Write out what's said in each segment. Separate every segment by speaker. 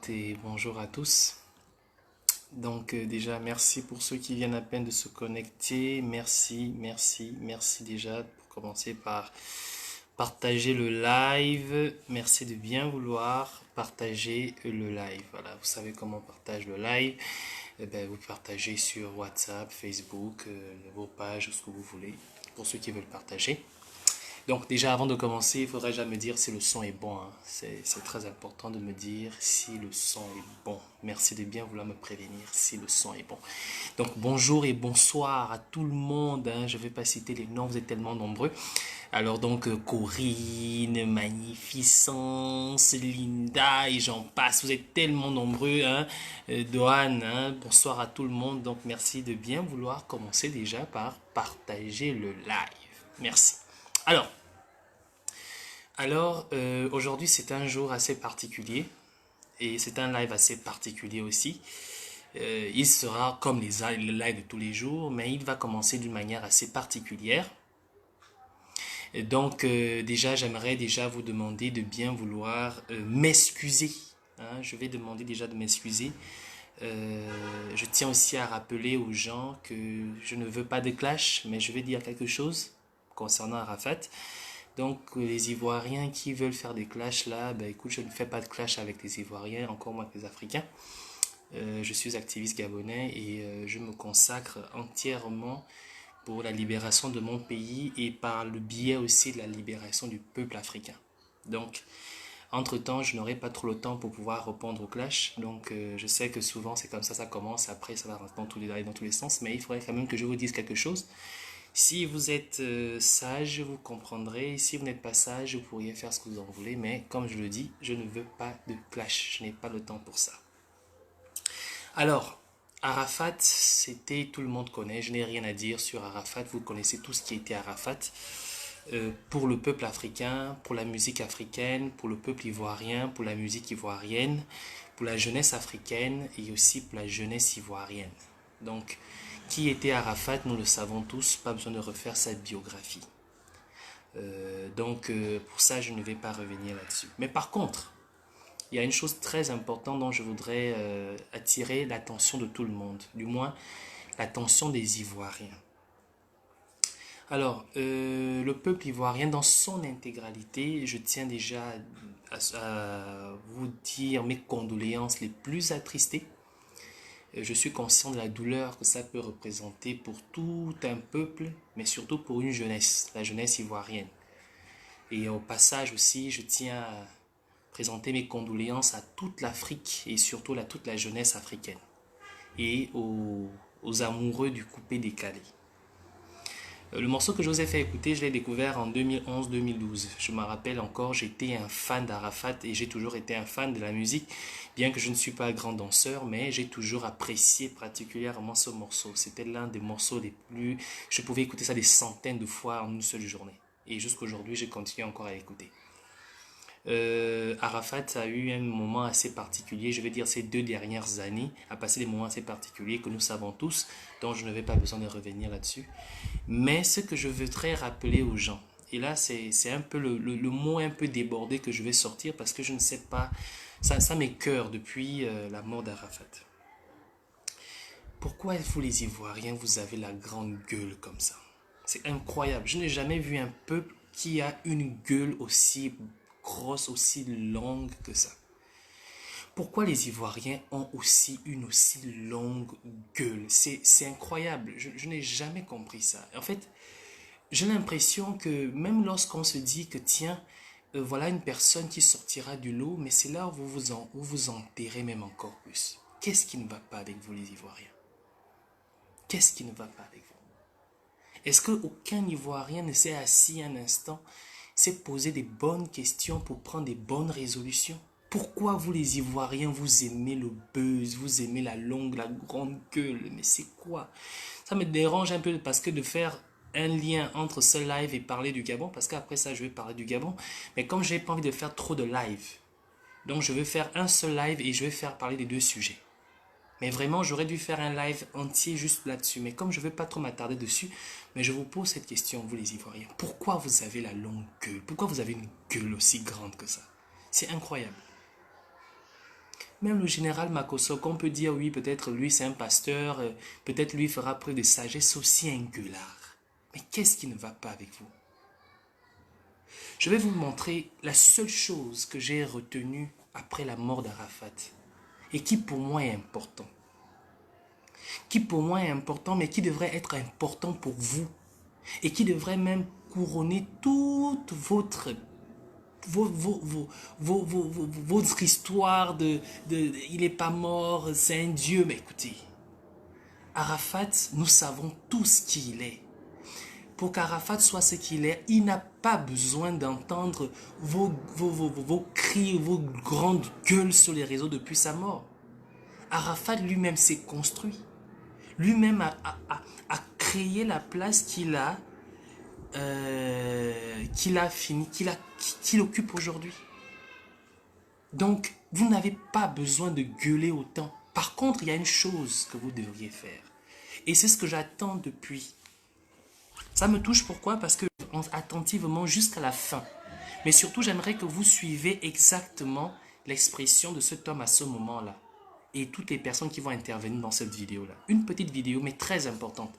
Speaker 1: toutes et bonjour à tous. Déjà merci pour ceux qui viennent à peine de se connecter. Merci déjà pour commencer par partager le live. Merci de bien vouloir partager le live. Voilà, vous savez comment on partage le live. Vous partagez sur WhatsApp, Facebook, vos pages, ce que vous voulez, pour ceux qui veulent partager. Donc déjà avant de commencer, il faudrait déjà me dire si le son est bon, hein. C'est très important de me dire si le son est bon. Merci de bien vouloir me prévenir si le son est bon. Donc bonjour et bonsoir à tout le monde, hein. Je ne vais pas citer les noms, vous êtes tellement nombreux. Alors Corinne, Magnificence, Linda et j'en passe. Vous êtes tellement nombreux, hein. Dohan, hein. Bonsoir à tout le monde. Donc merci de bien vouloir commencer déjà par partager le live. Merci. Alors, aujourd'hui c'est un jour assez particulier et c'est un live assez particulier aussi. Il sera comme les lives de tous les jours, mais il va commencer d'une manière assez particulière. Déjà j'aimerais déjà vous demander de bien vouloir m'excuser, hein. Je vais demander déjà de m'excuser. Je tiens aussi à rappeler aux gens que je ne veux pas de clash, mais je vais dire quelque chose concernant Arafat. Donc, les Ivoiriens qui veulent faire des clashs là, écoute, je ne fais pas de clash avec les Ivoiriens, encore moins avec les Africains. Je suis activiste gabonais et je me consacre entièrement pour la libération de mon pays et par le biais aussi de la libération du peuple africain. Donc, entre-temps, je n'aurai pas trop le temps pour pouvoir répondre au clash. Donc, je sais que souvent c'est comme ça commence, après ça va dans tous les sens, mais il faudrait quand même que je vous dise quelque chose. Si vous êtes sage, vous comprendrez. Si vous n'êtes pas sage, vous pourriez faire ce que vous en voulez. Mais comme je le dis, je ne veux pas de clash. Je n'ai pas le temps pour ça. Alors, Arafat, c'était, tout le monde connaît. Je n'ai rien à dire sur Arafat. Vous connaissez tout ce qui était Arafat. Pour le peuple africain, pour la musique africaine, pour le peuple ivoirien, pour la musique ivoirienne, pour la jeunesse africaine et aussi pour la jeunesse ivoirienne. Donc, qui était Arafat, nous le savons tous, pas besoin de refaire sa biographie. Pour ça, je ne vais pas revenir là-dessus. Mais par contre, il y a une chose très importante dont je voudrais attirer l'attention de tout le monde, du moins l'attention des Ivoiriens. Alors, le peuple ivoirien dans son intégralité, je tiens déjà à vous dire mes condoléances les plus attristées. Je suis conscient de la douleur que ça peut représenter pour tout un peuple, mais surtout pour une jeunesse, la jeunesse ivoirienne. Et au passage aussi, je tiens à présenter mes condoléances à toute l'Afrique et surtout à toute la jeunesse africaine et aux amoureux du coupé-décalé. Le morceau que je vous ai fait écouter, je l'ai découvert en 2011-2012. Je me rappelle encore, j'étais un fan d'Arafat et j'ai toujours été un fan de la musique, bien que je ne suis pas un grand danseur, mais j'ai toujours apprécié particulièrement ce morceau. C'était l'un des morceaux les plus... Je pouvais écouter ça des centaines de fois en une seule journée. Et jusqu'à aujourd'hui, j'ai continué encore à l'écouter. Arafat a eu un moment assez particulier, je vais dire ces 2 dernières années, a passé des moments assez particuliers que nous savons tous, dont je n'avais pas besoin de revenir là-dessus. Mais ce que je voudrais rappeler aux gens, et là c'est un peu le mot un peu débordé que je vais sortir parce que je ne sais pas, ça m'écoeure depuis la mort d'Arafat. Pourquoi vous les Ivoiriens, vous avez la grande gueule comme ça? C'est incroyable, je n'ai jamais vu un peuple qui a une gueule aussi grosse, aussi longue que ça. Pourquoi les Ivoiriens ont aussi une aussi longue gueule? C'est incroyable, je n'ai jamais compris ça. En fait, j'ai l'impression que même lorsqu'on se dit que tiens, voilà une personne qui sortira du lot, mais c'est là où vous vous enterrez même encore plus. Qu'est-ce qui ne va pas avec vous les Ivoiriens? Qu'est-ce qui ne va pas avec vous? Est-ce qu'aucun Ivoirien ne s'est assis un instant, s'est posé des bonnes questions pour prendre des bonnes résolutions? Pourquoi vous les Ivoiriens, vous aimez le buzz, vous aimez la longue, la grande gueule? Mais c'est quoi? Ça me dérange un peu parce que de faire un lien entre ce live et parler du Gabon, parce qu'après ça je vais parler du Gabon, mais comme j'ai pas envie de faire trop de live, donc je vais faire un seul live et je vais faire parler des 2 sujets. Mais vraiment, j'aurais dû faire un live entier juste là-dessus. Mais comme je ne veux pas trop m'attarder dessus, mais je vous pose cette question, vous les Ivoiriens. Pourquoi vous avez la longue gueule? Pourquoi vous avez une gueule aussi grande que ça? C'est incroyable. Même le général Makosoko, on peut dire, oui, peut-être lui c'est un pasteur, peut-être lui fera preuve de sagesse aussi singulière. Mais qu'est-ce qui ne va pas avec vous? Je vais vous montrer la seule chose que j'ai retenue après la mort d'Arafat et qui pour moi est important. Qui pour moi est important, mais qui devrait être important pour vous et qui devrait même couronner toute votre votre histoire il n'est pas mort, c'est un Dieu. Mais écoutez, Arafat, nous savons tous qui il est. Pour qu'Arafat soit ce qu'il est, il n'a pas besoin d'entendre vos cris, vos grandes gueules sur les réseaux depuis sa mort. Arafat lui-même s'est construit. Lui-même a créé la place qu'il occupe aujourd'hui. Donc, vous n'avez pas besoin de gueuler autant. Par contre, il y a une chose que vous devriez faire. Et c'est ce que j'attends depuis. Ça me touche, pourquoi? Parce que attentivement jusqu'à la fin. Mais surtout, j'aimerais que vous suivez exactement l'expression de cet homme à ce moment-là. Et toutes les personnes qui vont intervenir dans cette vidéo-là. Une petite vidéo, mais très importante.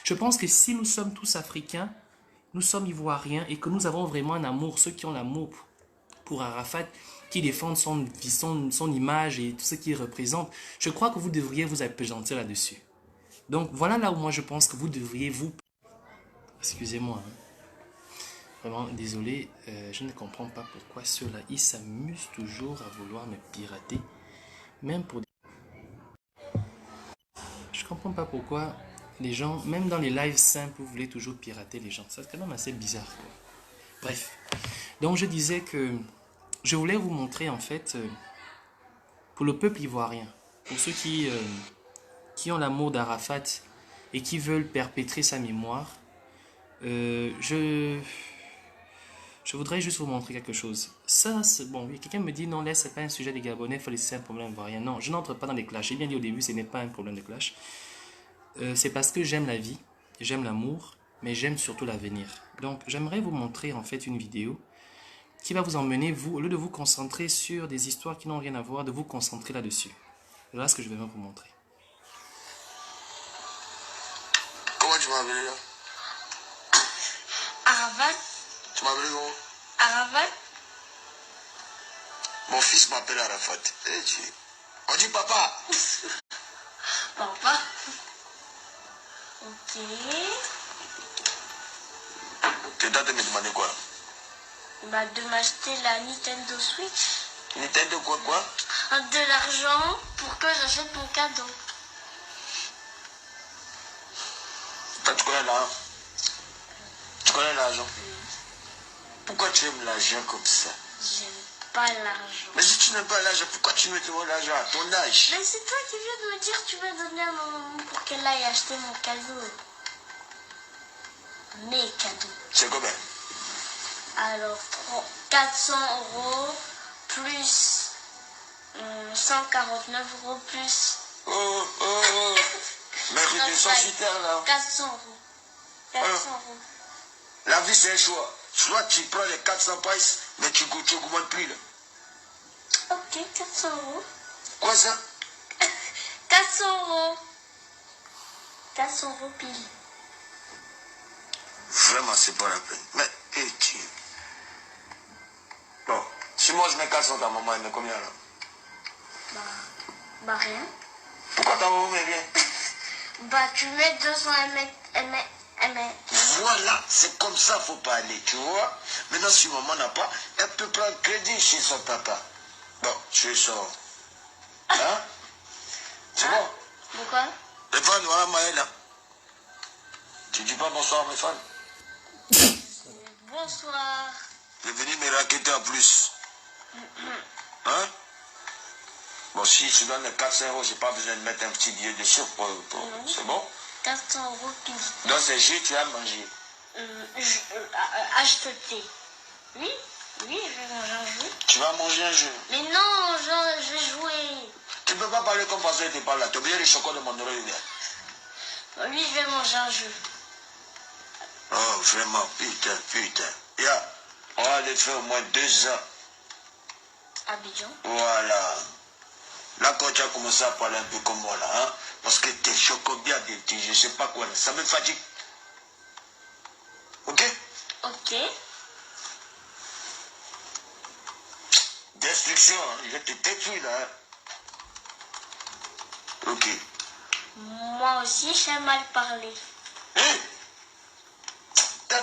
Speaker 1: Je pense que si nous sommes tous africains, nous sommes ivoiriens et que nous avons vraiment un amour, ceux qui ont l'amour pour Arafat, qui défendent son image et tout ce qu'il représente, je crois que vous devriez vous appesantir là-dessus. Donc voilà là où moi je pense que vous devriez vous... Excusez-moi, hein. Vraiment désolé, je ne comprends pas pourquoi ceux-là, ils s'amusent toujours à vouloir me pirater, même pour des... Je comprends pas pourquoi les gens, même dans les lives simples, vous voulez toujours pirater les gens. C'est quand même assez bizarre, quoi. Bref, donc je disais que je voulais vous montrer en fait, pour le peuple ivoirien, pour ceux qui ont l'amour d'Arafat et qui veulent perpétrer sa mémoire, je voudrais juste vous montrer quelque chose. Ça, c'est bon. Quelqu'un me dit non, là, c'est pas un sujet des Gabonais, il faut laisser un problème ivoirien. Non, je n'entre pas dans les clashs. J'ai bien dit au début, ce n'est pas un problème de clash. C'est parce que j'aime la vie, j'aime l'amour, mais j'aime surtout l'avenir. Donc, j'aimerais vous montrer en fait une vidéo qui va vous emmener, vous, au lieu de vous concentrer sur des histoires qui n'ont rien à voir, de vous concentrer là-dessus. Voilà ce que je vais vous montrer.
Speaker 2: Comment tu m'as appelé là?
Speaker 3: Arafat.
Speaker 2: Tu m'as appelé comment?
Speaker 3: Arafat.
Speaker 2: Mon fils m'appelle Arafat. Eh Dieu. On dit papa.
Speaker 3: Papa. Ok.
Speaker 2: Tu es en train de me demander quoi?
Speaker 3: Il m'a de m'acheter la Nintendo Switch.
Speaker 2: Nintendo quoi?
Speaker 3: De l'argent pour que j'achète mon cadeau.
Speaker 2: Quand tu connais l'argent? Tu connais l'argent? Pourquoi tu aimes l'argent comme ça?
Speaker 3: J'aime pas l'argent.
Speaker 2: Mais si tu n'aimes pas l'argent, pourquoi tu me demandes l'argent à ton âge?
Speaker 3: Mais c'est toi qui viens de me dire que tu vas donner à ma maman pour qu'elle aille acheter mon cadeau. Mes cadeaux.
Speaker 2: C'est combien?
Speaker 3: Alors, 400 € plus 149 € plus...
Speaker 2: Oh. Mais redescends sur terre là.
Speaker 3: 400 €. 400 €.
Speaker 2: La vie c'est un choix. Soit tu prends les 400 prices, mais tu augmentes plus là.
Speaker 3: Ok, 400 €.
Speaker 2: Quoi ça?
Speaker 3: 400 €. 400 € pile.
Speaker 2: Vraiment, c'est pas la peine. Mais, tu... Bon, si moi je mets 400, ta maman, elle met combien là?
Speaker 3: Bah rien.
Speaker 2: Pourquoi ta maman met rien?
Speaker 3: Bah tu mets 200, elle met.
Speaker 2: Voilà, c'est comme ça, faut pas aller, tu vois. Maintenant, si maman n'a pas, elle peut prendre crédit chez son papa. Bon, je sors. Hein? C'est bon?
Speaker 3: Pourquoi?
Speaker 2: Les fans, voilà Maël, là. Tu dis pas bonsoir, mes fans?
Speaker 3: Bonsoir.
Speaker 2: Je vais venir me raqueter en plus. Hein? Bon, si tu donnes les 400 €, j'ai pas besoin de mettre un petit billet dessus pour... C'est bon?
Speaker 3: 400 € pile.
Speaker 2: Dans ces jus, tu as mangé.
Speaker 3: Acheter. Oui, je vais manger un jeu.
Speaker 2: Tu vas manger un jeu.
Speaker 3: Mais non, je vais jouer.
Speaker 2: Tu peux pas parler comme Pasteur te parle là. Tu as oublié les chocolats de mon oreille.
Speaker 3: Oui, je vais manger un jeu.
Speaker 2: Oh, vraiment, putain. Ya, on va aller faire au moins 2 ans.
Speaker 3: Abidjan.
Speaker 2: Voilà. Là, quand tu as commencé à parler un peu comme moi, là, hein, parce que t'es chocobia, je sais pas quoi, ça me fatigue. Ok?
Speaker 3: Ok.
Speaker 2: Destruction, hein, je te détruis, là. Hein. Ok.
Speaker 3: Moi aussi, j'aime mal parler.
Speaker 2: Hein?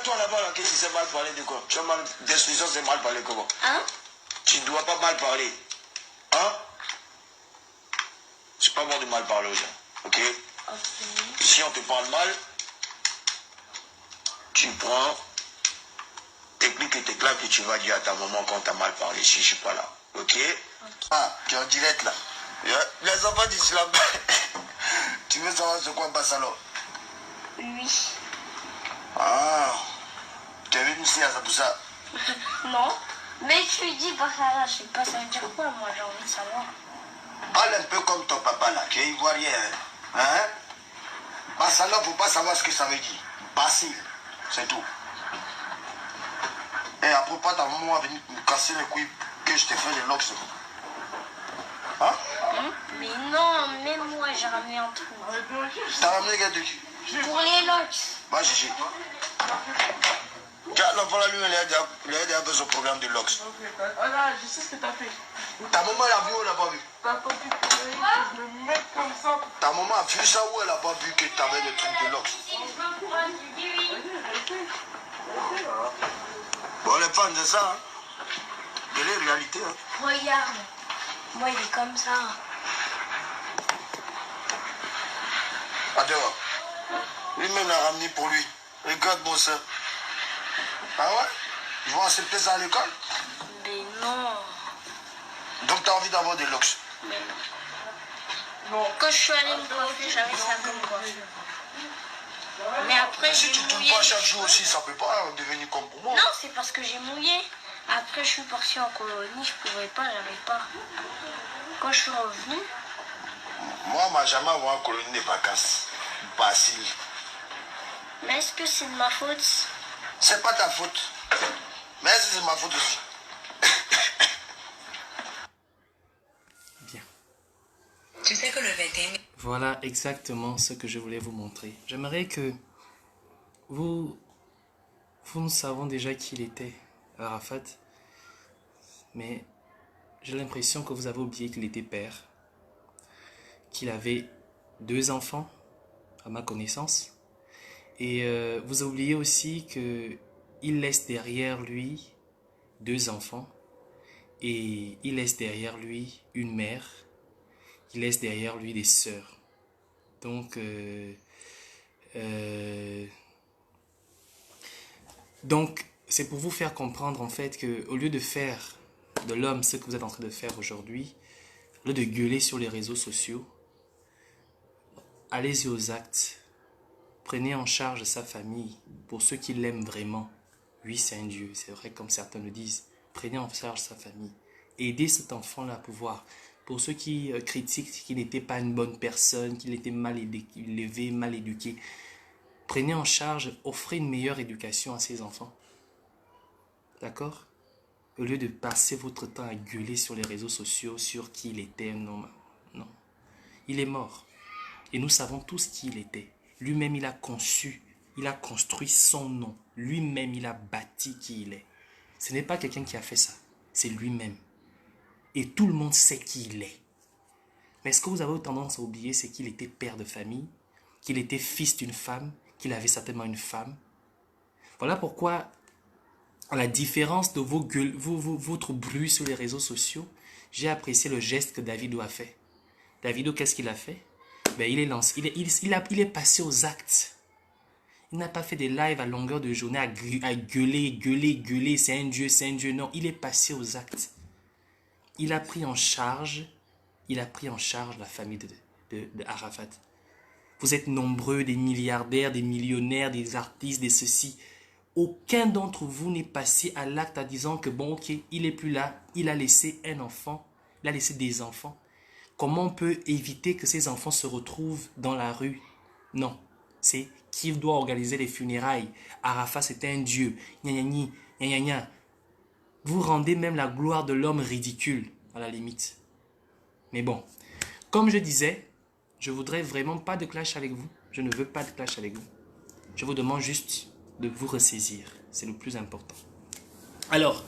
Speaker 2: Toi là-bas, là, qu'est-ce que c'est mal parler de quoi? Destruction, c'est mal parler comment?
Speaker 3: Hein?
Speaker 2: Tu ne dois pas mal parler. Hein? C'est pas bon de mal parler aux gens. Ok?
Speaker 3: Ok.
Speaker 2: Si on te parle mal, tu prends technique et tes claques que tu vas dire à ta maman quand t'as mal parlé si je suis pas là. Ok? Ah, tu es en direct là. Les enfants d'islam. Tu veux savoir ce qu'on passe alors?
Speaker 3: Oui.
Speaker 2: Ah. Tu as vu une scie à ça, tout ça?
Speaker 3: Non. Mais tu dis Bachala, je sais pas, ça veut dire quoi, moi, j'ai envie de savoir.
Speaker 2: Parle un peu comme ton papa là, qui est ivoirien. Hein? Basala, faut pas savoir ce que ça veut dire. Basile, c'est tout. Et après, pas ta maman va venir me casser les couilles que je t'ai fait les locks. Hein?
Speaker 3: Mais non, même moi, j'ai ramené un truc.
Speaker 2: T'as ramené quel truc?
Speaker 3: Pour les locks.
Speaker 2: Va, Gigi. L'enfant là, lui, il a déjà fait son programme de locks.
Speaker 4: Voilà, je sais ce que t'as fait.
Speaker 2: Ta maman l'a vu ou elle l'a pas vu?
Speaker 4: T'as pas pu que je me mette comme ça.
Speaker 2: Ta maman a vu ça ou elle a pas vu que t'avais des trucs de locks? Bon, les fans, c'est ça, hein? De la réalité, hein?
Speaker 3: Regarde. Moi, il est comme ça.
Speaker 2: Adore. Lui-même l'a ramené pour lui. Regarde, mon soeur. Ah ouais? Ils vont accepter ça à l'école?
Speaker 3: Mais non.
Speaker 2: Donc t'as envie d'avoir des locks?
Speaker 3: Mais non. Quand je suis allée me coiffer, j'avais ça comme coiffure. Mais après,
Speaker 2: Si
Speaker 3: j'ai
Speaker 2: tu tournes
Speaker 3: mouillé.
Speaker 2: pas chaque jour aussi, ça peut pas devenir comme pour moi.
Speaker 3: Non, c'est parce que j'ai mouillé. Après, je suis partie en colonie, je pouvais pas, j'avais pas. Quand je suis revenue,
Speaker 2: Moi, on m'a jamais envoyé en colonie de vacances. Basile.
Speaker 3: mais est-ce que c'est de ma faute?
Speaker 2: C'est pas ta faute. Mais est-ce que c'est ma faute aussi?
Speaker 1: Bien.
Speaker 5: Tu sais que le 21 mai...
Speaker 1: Voilà exactement ce que je voulais vous montrer. J'aimerais que vous nous savons déjà qui il était, Arafat, mais j'ai l'impression que vous avez oublié qu'il était père, qu'il avait 2 enfants, à ma connaissance, et vous oubliez aussi qu'il laisse derrière lui 2 enfants, et il laisse derrière lui une mère, il laisse derrière lui des sœurs. Donc, c'est pour vous faire comprendre en fait que au lieu de faire de l'homme ce que vous êtes en train de faire aujourd'hui, au lieu de gueuler sur les réseaux sociaux, allez-y aux actes. Prenez en charge sa famille. Pour ceux qui l'aiment vraiment, oui, c'est un Dieu, c'est vrai comme certains le disent. Prenez en charge sa famille. Aidez cet enfant-là à pouvoir. Pour ceux qui critiquent qu'il n'était pas une bonne personne, qu'il était mal élevé, mal éduqué, prenez en charge, offrez une meilleure éducation à ces enfants. D'accord? Au lieu de passer votre temps à gueuler sur les réseaux sociaux sur qui il était, non. Il est mort. Et nous savons tous qui il était. Lui-même, il a conçu, il a construit son nom. Lui-même, il a bâti qui il est. Ce n'est pas quelqu'un qui a fait ça. C'est lui-même. Et tout le monde sait qui il est. Mais ce que vous avez tendance à oublier, c'est qu'il était père de famille, qu'il était fils d'une femme, qu'il avait certainement une femme. Voilà pourquoi, à la différence de votre bruit sur les réseaux sociaux, j'ai apprécié le geste que Davido a fait. Davido, qu'est-ce qu'il a fait? Ben, il est passé aux actes. Il n'a pas fait des lives à longueur de journée à gueuler, c'est un Dieu, non. Il est passé aux actes. Il a pris en charge la famille de Arafat. Vous êtes nombreux, des milliardaires, des millionnaires, des artistes, des ceci. Aucun d'entre vous n'est passé à l'acte en disant que bon, ok, il n'est plus là, il a laissé un enfant, il a laissé des enfants. Comment on peut éviter que ces enfants se retrouvent dans la rue? Non, c'est qui doit organiser les funérailles. Arafat, c'était un dieu. Vous rendez même la gloire de l'homme ridicule, à la limite. Mais bon, Comme je disais, je voudrais vraiment pas de clash avec vous. Je ne veux pas de clash avec vous. Je vous demande juste de vous ressaisir. C'est le plus important. Alors,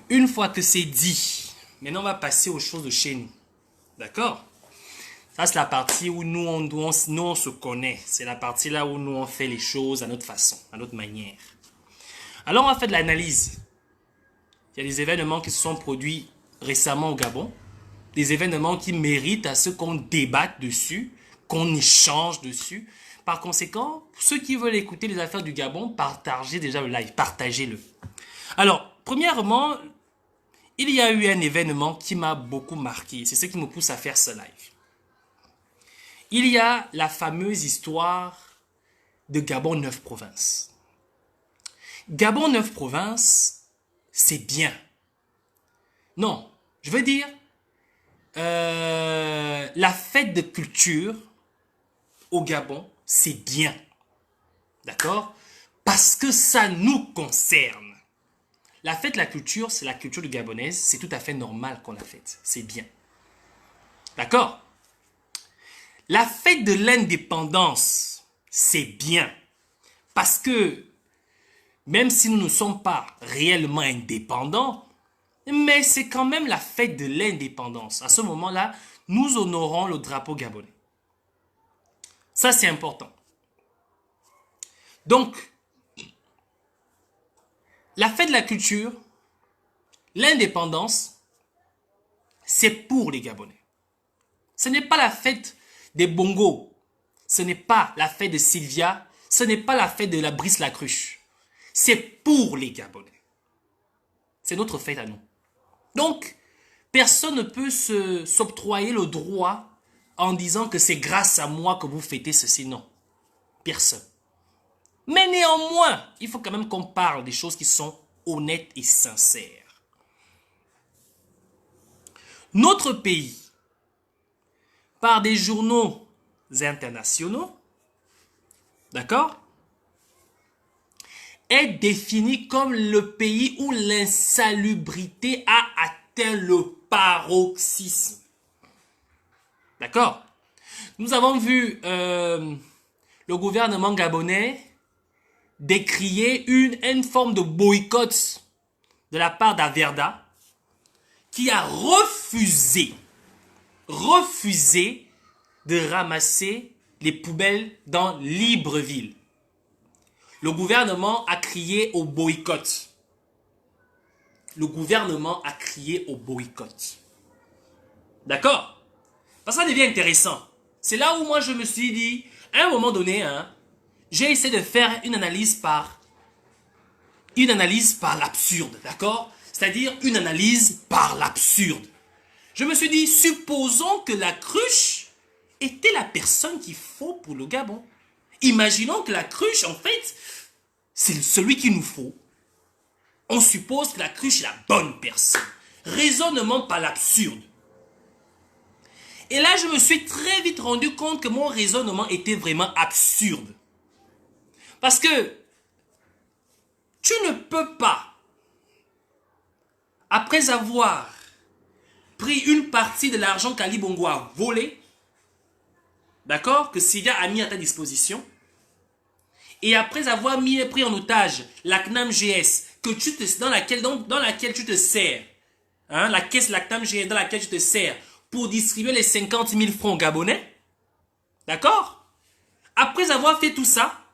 Speaker 1: une fois que c'est dit, maintenant on va passer aux choses de chez nous. D'accord? Ça, c'est la partie où nous, on se connaît. C'est la partie là où nous, on fait les choses à notre façon, à notre manière. Alors, on va faire de l'analyse. Il y a des événements qui se sont produits récemment au Gabon. Des événements qui méritent à ce qu'on débatte dessus, qu'on échange dessus. Par conséquent, ceux qui veulent écouter les affaires du Gabon, partagez déjà le live, partagez-le. Alors, premièrement, il y a eu un événement qui m'a beaucoup marqué. C'est ce qui me pousse à faire ce live. Il y a la fameuse histoire de Gabon 9 provinces. Gabon 9 provinces, c'est bien. Non, je veux dire, la fête de culture au Gabon, c'est bien. D'accord? Parce que ça nous concerne. La fête de la culture, c'est la culture gabonaise. C'est tout à fait normal qu'on la fête. C'est bien. D'accord? La fête de l'indépendance, c'est bien. Parce que, même si nous ne sommes pas réellement indépendants, mais c'est quand même la fête de l'indépendance. À ce moment-là, nous honorons le drapeau gabonais. Ça, c'est important. Donc, la fête de la culture, l'indépendance, c'est pour les Gabonais. Ce n'est pas la fête des bongos. Ce n'est pas la fête de Sylvia. Ce n'est pas la fête de la Brice la Cruche. C'est pour les Gabonais. C'est notre fête à nous. Donc, personne ne peut s'octroyer le droit en disant que c'est grâce à moi que vous fêtez ceci. Non. Personne. Mais néanmoins, il faut quand même qu'on parle des choses qui sont honnêtes et sincères. Notre pays, par des journaux internationaux, d'accord, est défini comme le pays où l'insalubrité a atteint le paroxysme. D'accord? Nous avons vu le gouvernement gabonais décrier une forme de boycott de la part d'Averda qui a refusé de ramasser les poubelles dans Libreville. Le gouvernement a crié au boycott. Le gouvernement a crié au boycott. D'accord? Parce que ça devient intéressant. C'est là où moi je me suis dit, à un moment donné, j'ai essayé de faire une analyse par l'absurde, d'accord? C'est-à-dire une analyse par l'absurde. Je me suis dit, supposons que la cruche était la personne qu'il faut pour le Gabon. Imaginons que la cruche, en fait, c'est celui qu'il nous faut. On suppose que la cruche est la bonne personne. Raisonnement par l'absurde. Et là, je me suis très vite rendu compte que mon raisonnement était vraiment absurde. Parce que tu ne peux pas, après avoir pris une partie de l'argent qu'Ali Bongo a volé, d'accord, que Sylvia a mis à ta disposition, et après avoir pris en otage la CNAM GS, dans laquelle tu te sers, la caisse la CNAM GS dans laquelle tu te sers, pour distribuer les 50 000 francs gabonais, d'accord? Après avoir fait tout ça,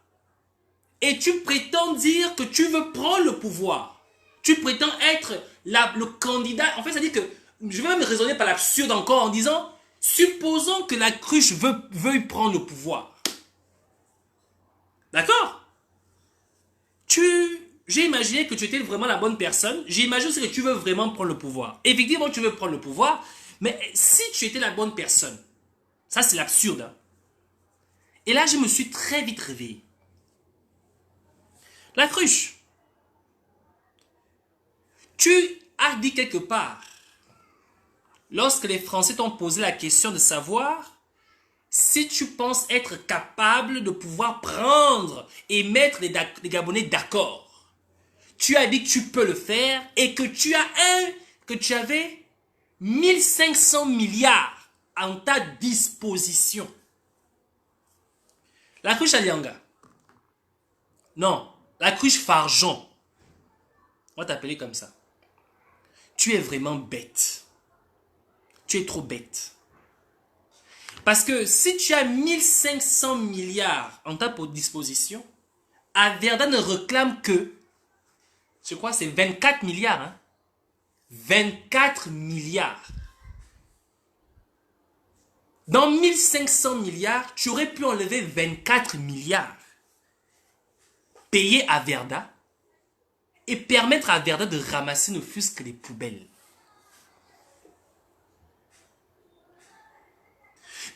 Speaker 1: et tu prétends dire que tu veux prendre le pouvoir. Tu prétends être le candidat. En fait, ça dit que, je vais même raisonner par l'absurde encore en disant, supposons que la cruche veuille prendre le pouvoir. D'accord? J'ai imaginé que tu étais vraiment la bonne personne. J'ai imaginé aussi que tu veux vraiment prendre le pouvoir. Effectivement, tu veux prendre le pouvoir, mais si tu étais la bonne personne, ça c'est l'absurde. Et là, je me suis très vite réveillé. La cruche. Tu as dit quelque part, lorsque les Français t'ont posé la question de savoir si tu penses être capable de pouvoir prendre et mettre les Gabonais d'accord, tu as dit que tu peux le faire et que tu avais 1500 milliards en ta disposition. La cruche Alianga. Non, la cruche Farjon. On va t'appeler comme ça. Tu es vraiment bête. Tu es trop bête. Parce que si tu as 1500 milliards en ta disposition, Averda ne réclame que, je crois c'est 24 milliards. Hein? 24 milliards. Dans 1500 milliards, tu aurais pu enlever 24 milliards. Payer Averda et permettre à Averda de ramasser ne fût-ce que les poubelles.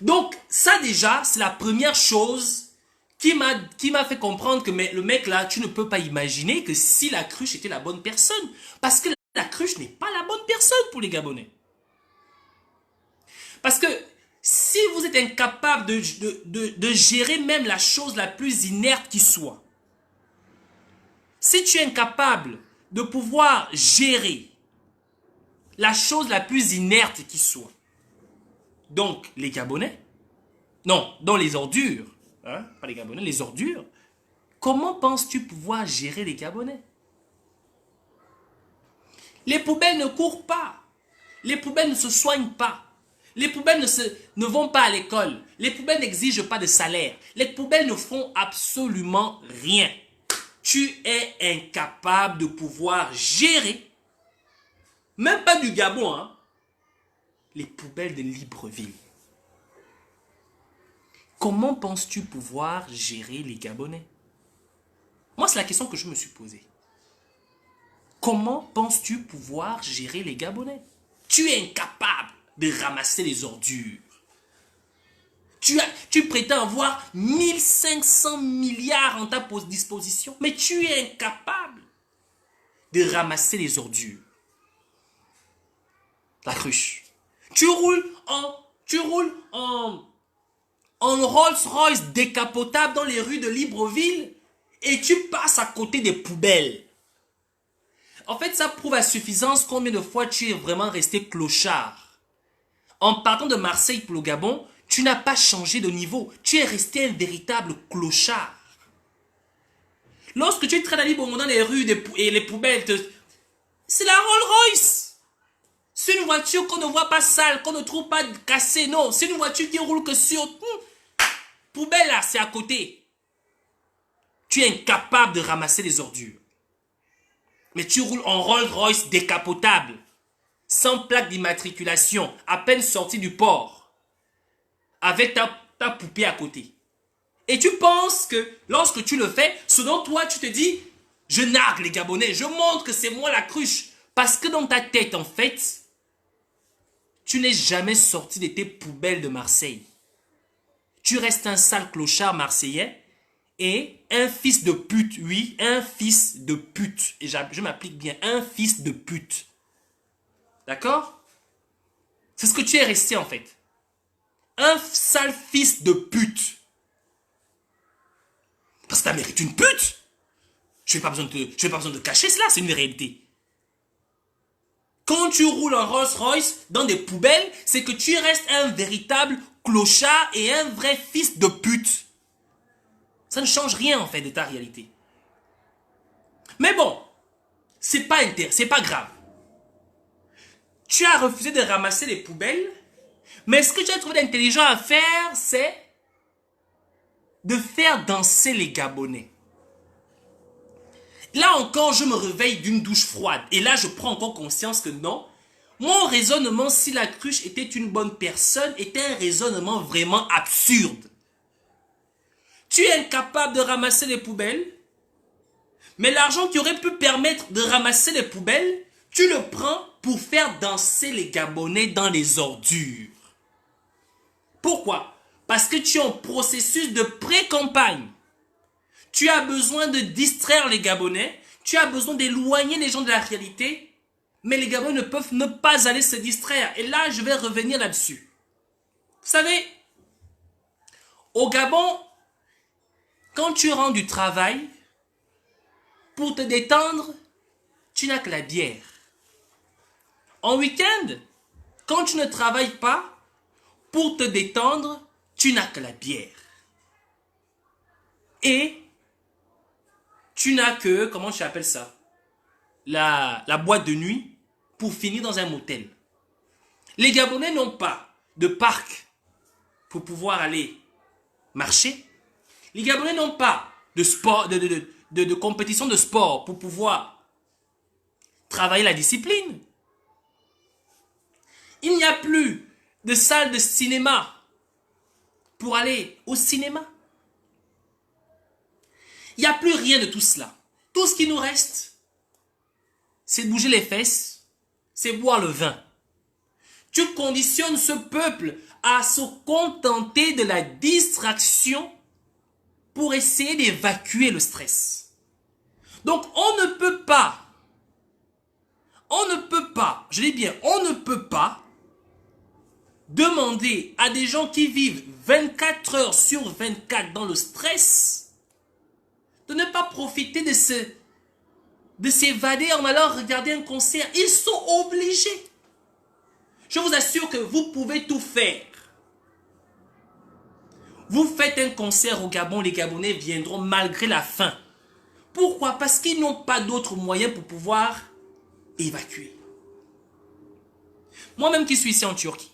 Speaker 1: Donc, ça déjà, c'est la première chose qui m'a fait comprendre que le mec là, tu ne peux pas imaginer que si la cruche était la bonne personne. Parce que la cruche n'est pas la bonne personne pour les Gabonais. Parce que si vous êtes incapable de gérer même la chose la plus inerte qui soit, si tu es incapable de pouvoir gérer la chose la plus inerte qui soit, donc les Gabonais, non, dans les ordures, hein, pas les Gabonais, les ordures, comment penses-tu pouvoir gérer les Gabonais? Les poubelles ne courent pas, les poubelles ne se soignent pas, les poubelles ne vont pas à l'école, les poubelles n'exigent pas de salaire, les poubelles ne font absolument rien. Tu es incapable de pouvoir gérer, même pas du Gabon, hein, les poubelles de Libreville. Comment penses-tu pouvoir gérer les Gabonais? Moi, c'est la question que je me suis posée. Comment penses-tu pouvoir gérer les Gabonais? Tu es incapable de ramasser les ordures. Tu prétends avoir 1500 milliards en ta disposition, mais tu es incapable de ramasser les ordures. La cruche. Tu roules en Rolls-Royce décapotable dans les rues de Libreville et tu passes à côté des poubelles. En fait, ça prouve à suffisance combien de fois tu es vraiment resté clochard. En partant de Marseille pour le Gabon, tu n'as pas changé de niveau. Tu es resté un véritable clochard. Lorsque tu traînes à Libreville dans les rues et les poubelles, c'est la Rolls-Royce. C'est une voiture qu'on ne voit pas sale, qu'on ne trouve pas cassée. Non, c'est une voiture qui roule que sur... Poubelle là, c'est à côté. Tu es incapable de ramasser les ordures. Mais tu roules en Rolls-Royce décapotable, sans plaque d'immatriculation, à peine sorti du port, avec ta poupée à côté. Et tu penses que lorsque tu le fais, selon toi, tu te dis, je nargue les Gabonais, je montre que c'est moi la cruche. Parce que dans ta tête, en fait, tu n'es jamais sorti de tes poubelles de Marseille. Tu restes un sale clochard marseillais et un fils de pute, oui, un fils de pute. Et je m'applique bien, un fils de pute. D'accord? C'est ce que tu es resté en fait. Un sale fils de pute. Parce que tu mérites une pute. Je n'ai pas besoin de cacher cela, c'est une réalité. Quand tu roules en Rolls-Royce dans des poubelles, c'est que tu restes un véritable clochard et un vrai fils de pute. Ça ne change rien en fait de ta réalité. Mais bon, c'est pas grave. Tu as refusé de ramasser les poubelles, mais ce que tu as trouvé d'intelligent à faire, c'est de faire danser les Gabonais. Là encore, je me réveille d'une douche froide. Et là, je prends encore conscience que non. Mon raisonnement, si la cruche était une bonne personne, était un raisonnement vraiment absurde. Tu es incapable de ramasser les poubelles, mais l'argent qui aurait pu permettre de ramasser les poubelles, tu le prends pour faire danser les Gabonais dans les ordures. Pourquoi? Parce que tu es en processus de pré-campagne. Tu as besoin de distraire les Gabonais, tu as besoin d'éloigner les gens de la réalité, mais les Gabonais ne peuvent ne pas aller se distraire. Et là, je vais revenir là-dessus. Vous savez, au Gabon, quand tu rentres du travail, pour te détendre, tu n'as que la bière. En week-end, quand tu ne travailles pas, pour te détendre, tu n'as que la bière. Et tu n'as que, comment tu appelles ça? La boîte de nuit pour finir dans un motel. Les Gabonais n'ont pas de parc pour pouvoir aller marcher. Les Gabonais n'ont pas de sport, de compétition de sport pour pouvoir travailler la discipline. Il n'y a plus de salle de cinéma pour aller au cinéma. Il n'y a plus rien de tout cela. Tout ce qui nous reste, c'est de bouger les fesses, c'est boire le vin. Tu conditionnes ce peuple à se contenter de la distraction pour essayer d'évacuer le stress. Donc on ne peut pas, je dis bien, on ne peut pas demander à des gens qui vivent 24 heures sur 24 dans le stress de ne pas profiter de s'évader en allant regarder un concert. Ils sont obligés. Je vous assure que vous pouvez tout faire. Vous faites un concert au Gabon, les Gabonais viendront malgré la faim. Pourquoi? Parce qu'ils n'ont pas d'autres moyens pour pouvoir évacuer. Moi-même qui suis ici en Turquie,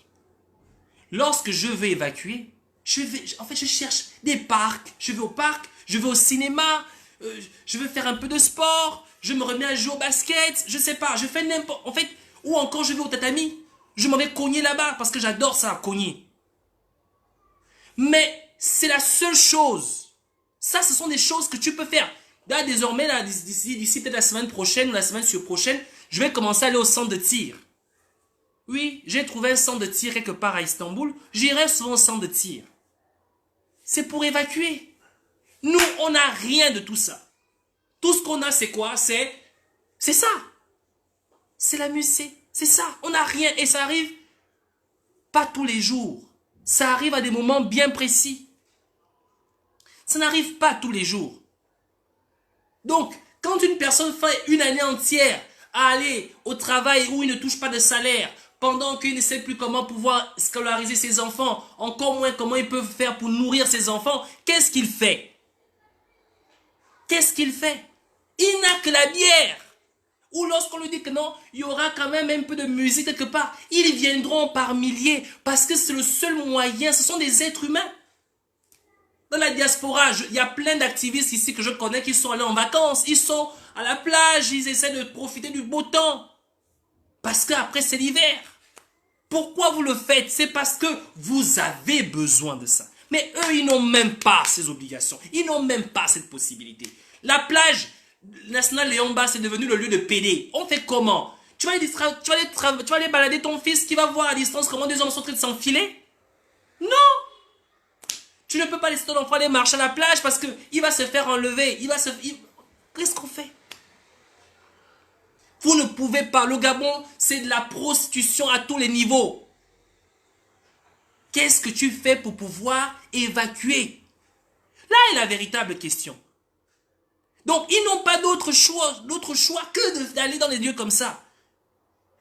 Speaker 1: lorsque je veux évacuer, je cherche des parcs. Je vais au parc, je vais au cinéma, je veux faire un peu de sport, je me remets à jouer au basket, je sais pas, je fais n'importe... En fait, ou encore je vais au tatami, je m'en vais cogner là-bas parce que j'adore ça, cogner. Mais c'est la seule chose. Ça, ce sont des choses que tu peux faire. Là, désormais, d'ici peut-être la semaine prochaine ou la semaine prochaine, je vais commencer à aller au centre de tir. Oui, j'ai trouvé un centre de tir quelque part à Istanbul. J'irai souvent au centre de tir. C'est pour évacuer. Nous, on n'a rien de tout ça. Tout ce qu'on a, c'est quoi? C'est ça. C'est la musique. C'est ça. On n'a rien. Et ça arrive pas tous les jours. Ça arrive à des moments bien précis. Ça n'arrive pas tous les jours. Donc, quand une personne fait une année entière à aller au travail où il ne touche pas de salaire, pendant qu'il ne sait plus comment pouvoir scolariser ses enfants, encore moins comment ils peuvent faire pour nourrir ses enfants, qu'est-ce qu'il fait? Qu'est-ce qu'il fait? Il n'a que la bière. Ou lorsqu'on lui dit que non, il y aura quand même un peu de musique quelque part, ils viendront par milliers parce que c'est le seul moyen, ce sont des êtres humains. Dans la diaspora, il y a plein d'activistes ici que je connais qui sont allés en vacances, ils sont à la plage, ils essaient de profiter du beau temps. Parce qu'après c'est l'hiver. Pourquoi vous le faites? C'est parce que vous avez besoin de ça. Mais eux, ils n'ont même pas ces obligations. Ils n'ont même pas cette possibilité. La plage nationale Léon-Bas, c'est devenu le lieu de PD. On fait comment? Tu vas aller balader ton fils qui va voir à distance comment des hommes sont en train de s'enfiler? Non! Tu ne peux pas laisser ton enfant aller marcher à la plage parce qu'il va se faire enlever. Qu'est-ce qu'on fait? Vous ne pouvez pas. Le Gabon, c'est de la prostitution à tous les niveaux. Qu'est-ce que tu fais pour pouvoir évacuer? Là est la véritable question. Donc, ils n'ont pas d'autre choix que d'aller dans des lieux comme ça.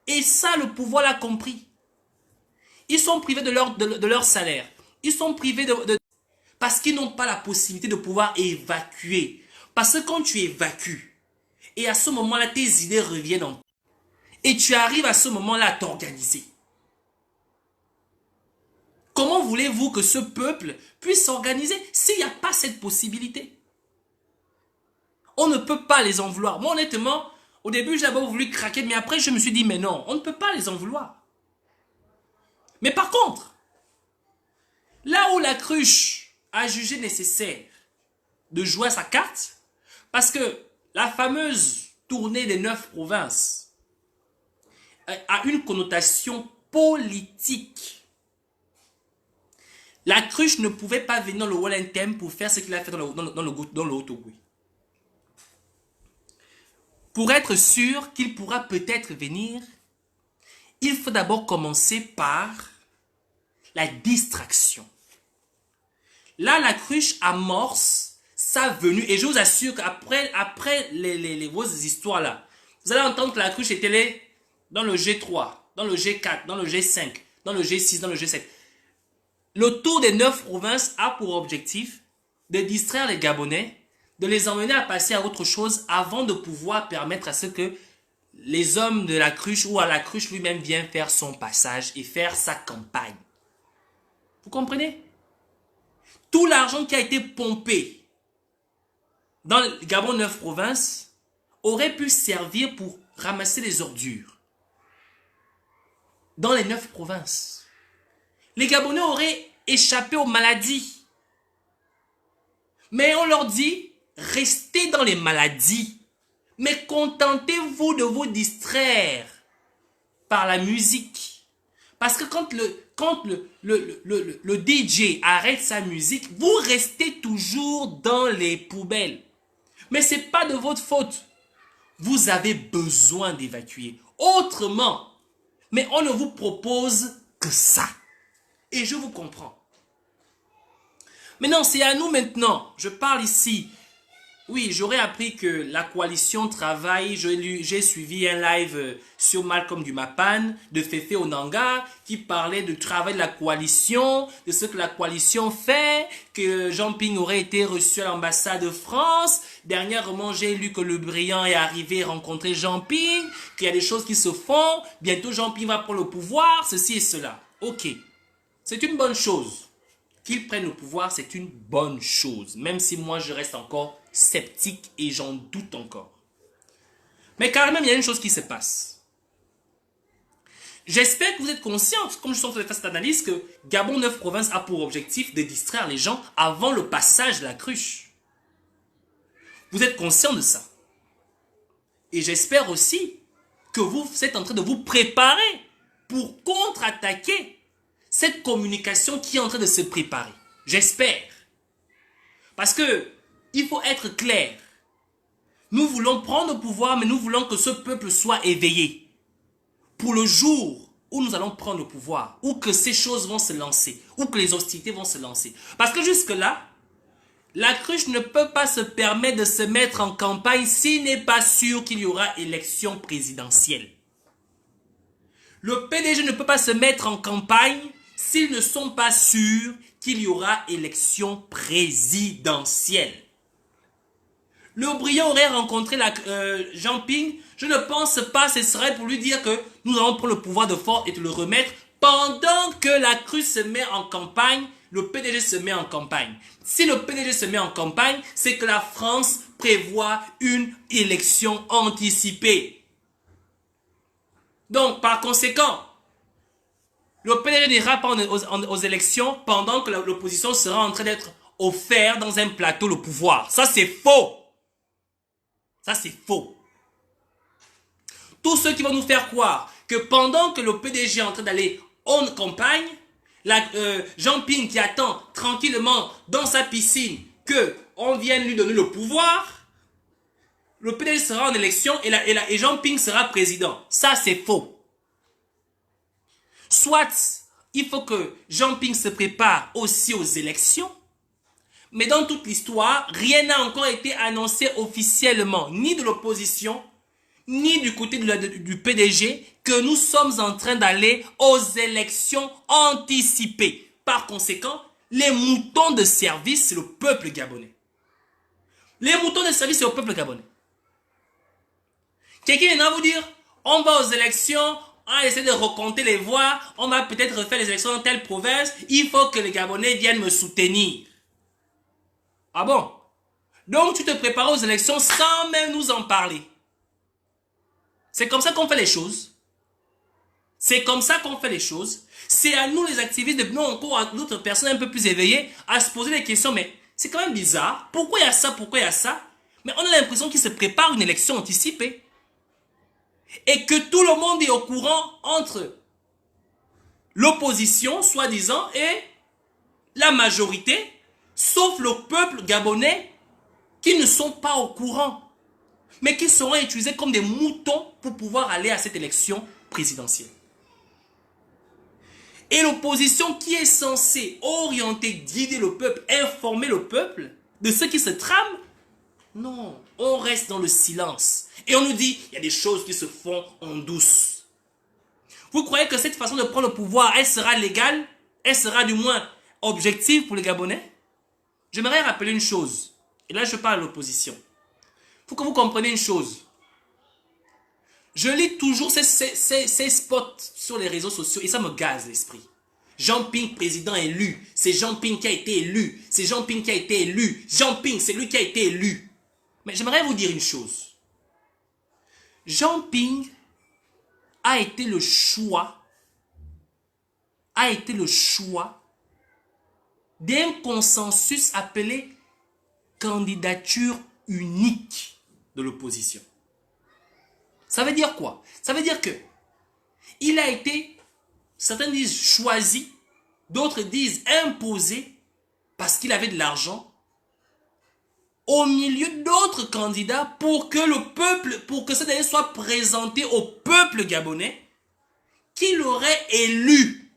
Speaker 1: Et ça, le pouvoir l'a compris. Ils sont privés de leur salaire. Ils sont privés parce qu'ils n'ont pas la possibilité de pouvoir évacuer. Parce que quand tu évacues, et à ce moment-là, tes idées reviennent en toi. Et tu arrives à ce moment-là à t'organiser. Comment voulez-vous que ce peuple puisse s'organiser s'il n'y a pas cette possibilité? On ne peut pas les en vouloir. Moi, honnêtement, au début, j'avais voulu craquer, mais après, je me suis dit, mais non, on ne peut pas les en vouloir. Mais par contre, là où la cruche a jugé nécessaire de jouer à sa carte, parce que la fameuse tournée des 9 provinces a une connotation politique. La cruche ne pouvait pas venir dans le Wellington pour faire ce qu'il a fait dans le Haut-Ogooué. Pour être sûr qu'il pourra peut-être venir, il faut d'abord commencer par la distraction. Là, la cruche amorce sa venue. Et je vous assure qu'après vos histoires là, vous allez entendre que la cruche était dans le G3, dans le G4, dans le G5, dans le G6, dans le G7. Le tour des 9 provinces a pour objectif de distraire les Gabonais, de les emmener à passer à autre chose avant de pouvoir permettre à ce que les hommes de la cruche ou à la cruche lui-même viennent faire son passage et faire sa campagne. Vous comprenez? Tout l'argent qui a été pompé dans le Gabon 9 provinces aurait pu servir pour ramasser les ordures dans les 9 provinces. Les Gabonais auraient échappé aux maladies. Mais on leur dit, restez dans les maladies. Mais contentez-vous de vous distraire par la musique. Parce que quand le DJ arrête sa musique, vous restez toujours dans les poubelles. Mais ce n'est pas de votre faute. Vous avez besoin d'évacuer. Autrement, mais on ne vous propose que ça. Et je vous comprends. Maintenant, c'est à nous maintenant. Je parle ici. Oui, j'aurais appris que la coalition travaille. J'ai suivi un live sur Malcolm Dumapan de Fefe Onanga qui parlait du travail de la coalition, de ce que la coalition fait, que Jean Ping aurait été reçu à l'ambassade de France. Dernièrement, j'ai lu que Le Brillant est arrivé rencontrer Jean Ping, qu'il y a des choses qui se font. Bientôt, Jean Ping va prendre le pouvoir, ceci et cela. Ok, c'est une bonne chose. Qu'il prenne le pouvoir, c'est une bonne chose. Même si moi, je reste encore sceptique et j'en doute encore. Mais carrément, il y a une chose qui se passe. J'espère que vous êtes conscients, comme je suis en train de faire cette analyse, que Gabon 9 provinces a pour objectif de distraire les gens avant le passage de la cruche. Vous êtes conscients de ça. Et j'espère aussi que vous êtes en train de vous préparer pour contre-attaquer cette communication qui est en train de se préparer. J'espère. Parce que il faut être clair. Nous voulons prendre le pouvoir, mais nous voulons que ce peuple soit éveillé. Pour le jour où nous allons prendre le pouvoir, où que ces choses vont se lancer, où que les hostilités vont se lancer. Parce que jusque-là, la cruche ne peut pas se permettre de se mettre en campagne s'il n'est pas sûr qu'il y aura élection présidentielle. Le PDG ne peut pas se mettre en campagne s'ils ne sont pas sûrs qu'il y aura élection présidentielle. Le Brillant aurait rencontré Jean Ping. Je ne pense pas que ce serait pour lui dire que nous allons prendre le pouvoir de force et te le remettre pendant que la cruche se met en campagne, le PDG se met en campagne. Si le PDG se met en campagne, c'est que la France prévoit une élection anticipée. Donc, par conséquent, le PDG n'ira pas aux élections pendant que l'opposition sera en train d'être offert dans un plateau le pouvoir. Ça, c'est faux. Ça, c'est faux. Tous ceux qui vont nous faire croire que pendant que le PDG est en train d'aller en campagne, Jean Ping qui attend tranquillement dans sa piscine qu'on vienne lui donner le pouvoir, le PDG sera en élection et Jean Ping sera président. Ça, c'est faux. Soit, il faut que Jean Ping se prépare aussi aux élections, mais dans toute l'histoire, rien n'a encore été annoncé officiellement, ni de l'opposition, ni du côté du PDG, que nous sommes en train d'aller aux élections anticipées. Par conséquent, les moutons de service, c'est le peuple gabonais. Les moutons de service, c'est le peuple gabonais. Quelqu'un vient vous dire, on va aux élections, on essaie de recompter les voix, on va peut-être refaire les élections dans telle province, il faut que les Gabonais viennent me soutenir. Ah bon? Donc tu te prépares aux élections sans même nous en parler. C'est comme ça qu'on fait les choses. C'est comme ça qu'on fait les choses. C'est à nous les activistes, de nous encore à d'autres personnes un peu plus éveillées, à se poser des questions, mais c'est quand même bizarre. Pourquoi il y a ça? Pourquoi il y a ça? Mais on a l'impression qu'il se prépare une élection anticipée. Et que tout le monde est au courant entre l'opposition, soi-disant, et la majorité, sauf le peuple gabonais, qui ne sont pas au courant, mais qui seront utilisés comme des moutons pour pouvoir aller à cette élection présidentielle. Et l'opposition qui est censée orienter, guider le peuple, informer le peuple de ce qui se trame, non, on reste dans le silence. Et on nous dit, il y a des choses qui se font en douce. Vous croyez que cette façon de prendre le pouvoir, elle sera légale? Elle sera du moins objective pour les Gabonais? J'aimerais rappeler une chose. Et là, je parle à l'opposition. Il faut que vous compreniez une chose. Je lis toujours ces spots sur les réseaux sociaux et ça me gaze l'esprit. Jean Ping, président élu. C'est Jean Ping qui a été élu. C'est Jean Ping qui a été élu. Jean Ping, c'est lui qui a été élu. Mais j'aimerais vous dire une chose. Jean Ping a été le choix d'un consensus appelé candidature unique de l'opposition. Ça veut dire quoi? Ça veut dire que il a été, certains disent choisi, d'autres disent imposé parce qu'il avait de l'argent au milieu d'autres candidats pour que le peuple, pour que ce dernier soit présenté au peuple gabonais qui l'aurait élu.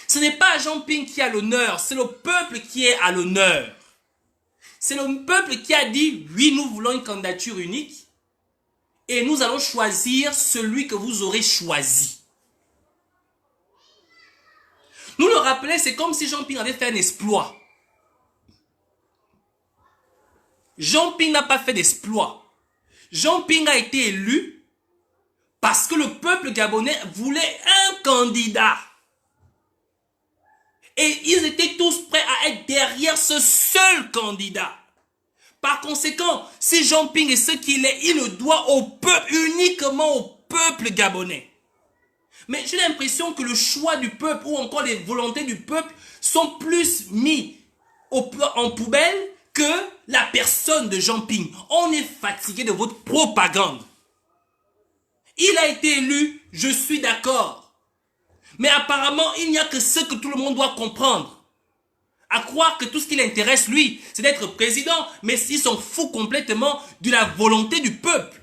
Speaker 1: Ce n'est pas Jean Ping qui a l'honneur, c'est le peuple qui est à l'honneur. C'est le peuple qui a dit, oui, nous voulons une candidature unique et nous allons choisir celui que vous aurez choisi. Nous le rappelons, c'est comme si Jean Ping avait fait un exploit. Jean Ping n'a pas fait d'exploit. Jean Ping a été élu parce que le peuple gabonais voulait un candidat. Et ils étaient tous prêts à être derrière ce seul candidat. Par conséquent, si Jean Ping est ce qu'il est, il le doit au peuple, uniquement au peuple gabonais. Mais j'ai l'impression que le choix du peuple ou encore les volontés du peuple sont plus mis en poubelle que la personne de Jean Ping. On est fatigué de votre propagande. Il a été élu, je suis d'accord. Mais apparemment, il n'y a que ce que tout le monde doit comprendre. À croire que tout ce qui l'intéresse, lui, c'est d'être président, mais il s'en fout complètement de la volonté du peuple.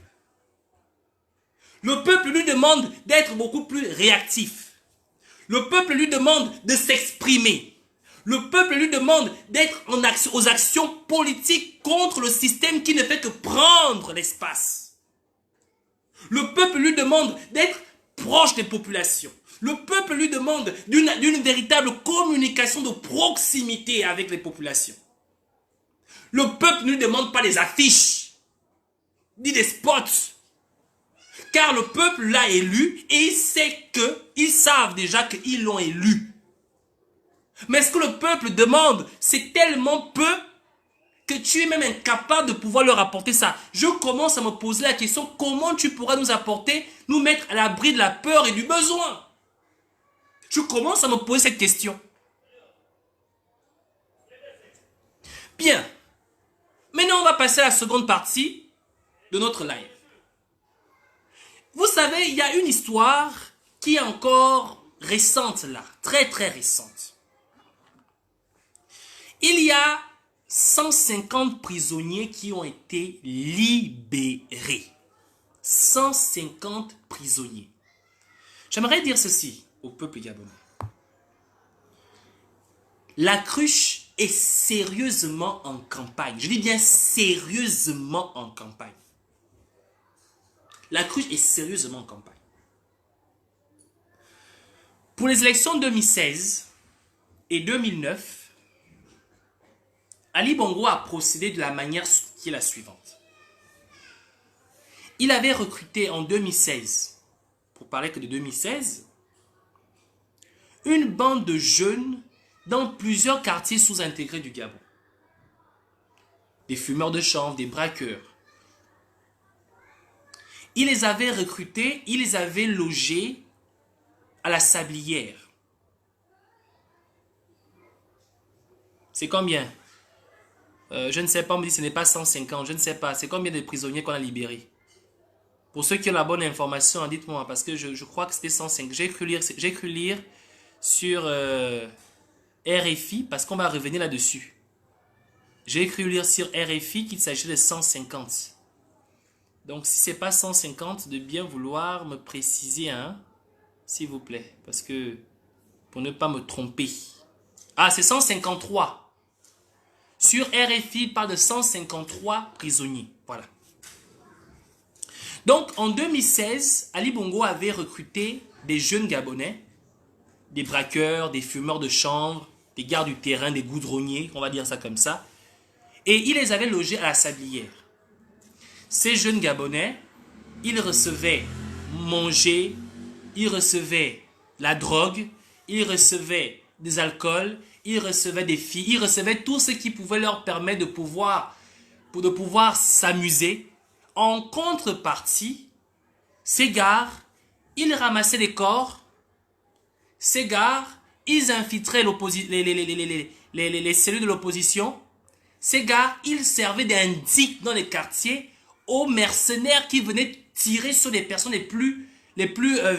Speaker 1: Le peuple lui demande d'être beaucoup plus réactif. Le peuple lui demande de s'exprimer. Le peuple lui demande d'être aux actions politiques contre le système qui ne fait que prendre l'espace. Le peuple lui demande d'être proche des populations. Le peuple lui demande d'une véritable communication de proximité avec les populations. Le peuple ne lui demande pas des affiches, ni des spots. Car le peuple l'a élu et il sait ils savent déjà qu'ils l'ont élu. Mais ce que le peuple demande, c'est tellement peu que tu es même incapable de pouvoir leur apporter ça. Je commence à me poser la question, comment tu pourras nous apporter, nous mettre à l'abri de la peur et du besoin? Je commence à me poser cette question. Bien. Maintenant, on va passer à la seconde partie de notre live. Vous savez, il y a une histoire qui est encore récente là, très très récente. Il y a 150 prisonniers qui ont été libérés. 150 prisonniers. J'aimerais dire ceci au peuple gabonais. La cruche est sérieusement en campagne. Je dis bien sérieusement en campagne. La cruche est sérieusement en campagne. Pour les élections 2016 et 2009, Ali Bongo a procédé de la manière qui est la suivante. Il avait recruté en 2016, pour parler que de 2016, une bande de jeunes dans plusieurs quartiers sous-intégrés du Gabon. Des fumeurs de chanvre, des braqueurs. Il les avait recrutés, il les avait logés à la Sablière. C'est combien? Je ne sais pas, on me dit que ce n'est pas 150, je ne sais pas. C'est combien de prisonniers qu'on a libérés? Pour ceux qui ont la bonne information, dites-moi, parce que je crois que c'était 105. J'ai cru lire sur RFI, parce qu'on va revenir là-dessus. J'ai cru lire sur RFI qu'il s'agit de 150. Donc, si ce n'est pas 150, de bien vouloir me préciser, hein, s'il vous plaît, parce que pour ne pas me tromper. Ah, c'est 153. Sur RFI, il parle de 153 prisonniers. Voilà. Donc, en 2016, Ali Bongo avait recruté des jeunes Gabonais des braqueurs, des fumeurs de chanvre, des gardes du terrain, des goudronniers, on va dire ça comme ça. Et il les avait logés à la Sablière. Ces jeunes Gabonais, ils recevaient manger, ils recevaient la drogue, ils recevaient des alcools, ils recevaient des filles, ils recevaient tout ce qui pouvait leur permettre de pouvoir s'amuser. En contrepartie, ces gars, ils ramassaient les corps, ces gars, ils infiltraient les cellules de l'opposition, ces gars, ils servaient d'indices dans les quartiers aux mercenaires qui venaient tirer sur les personnes les plus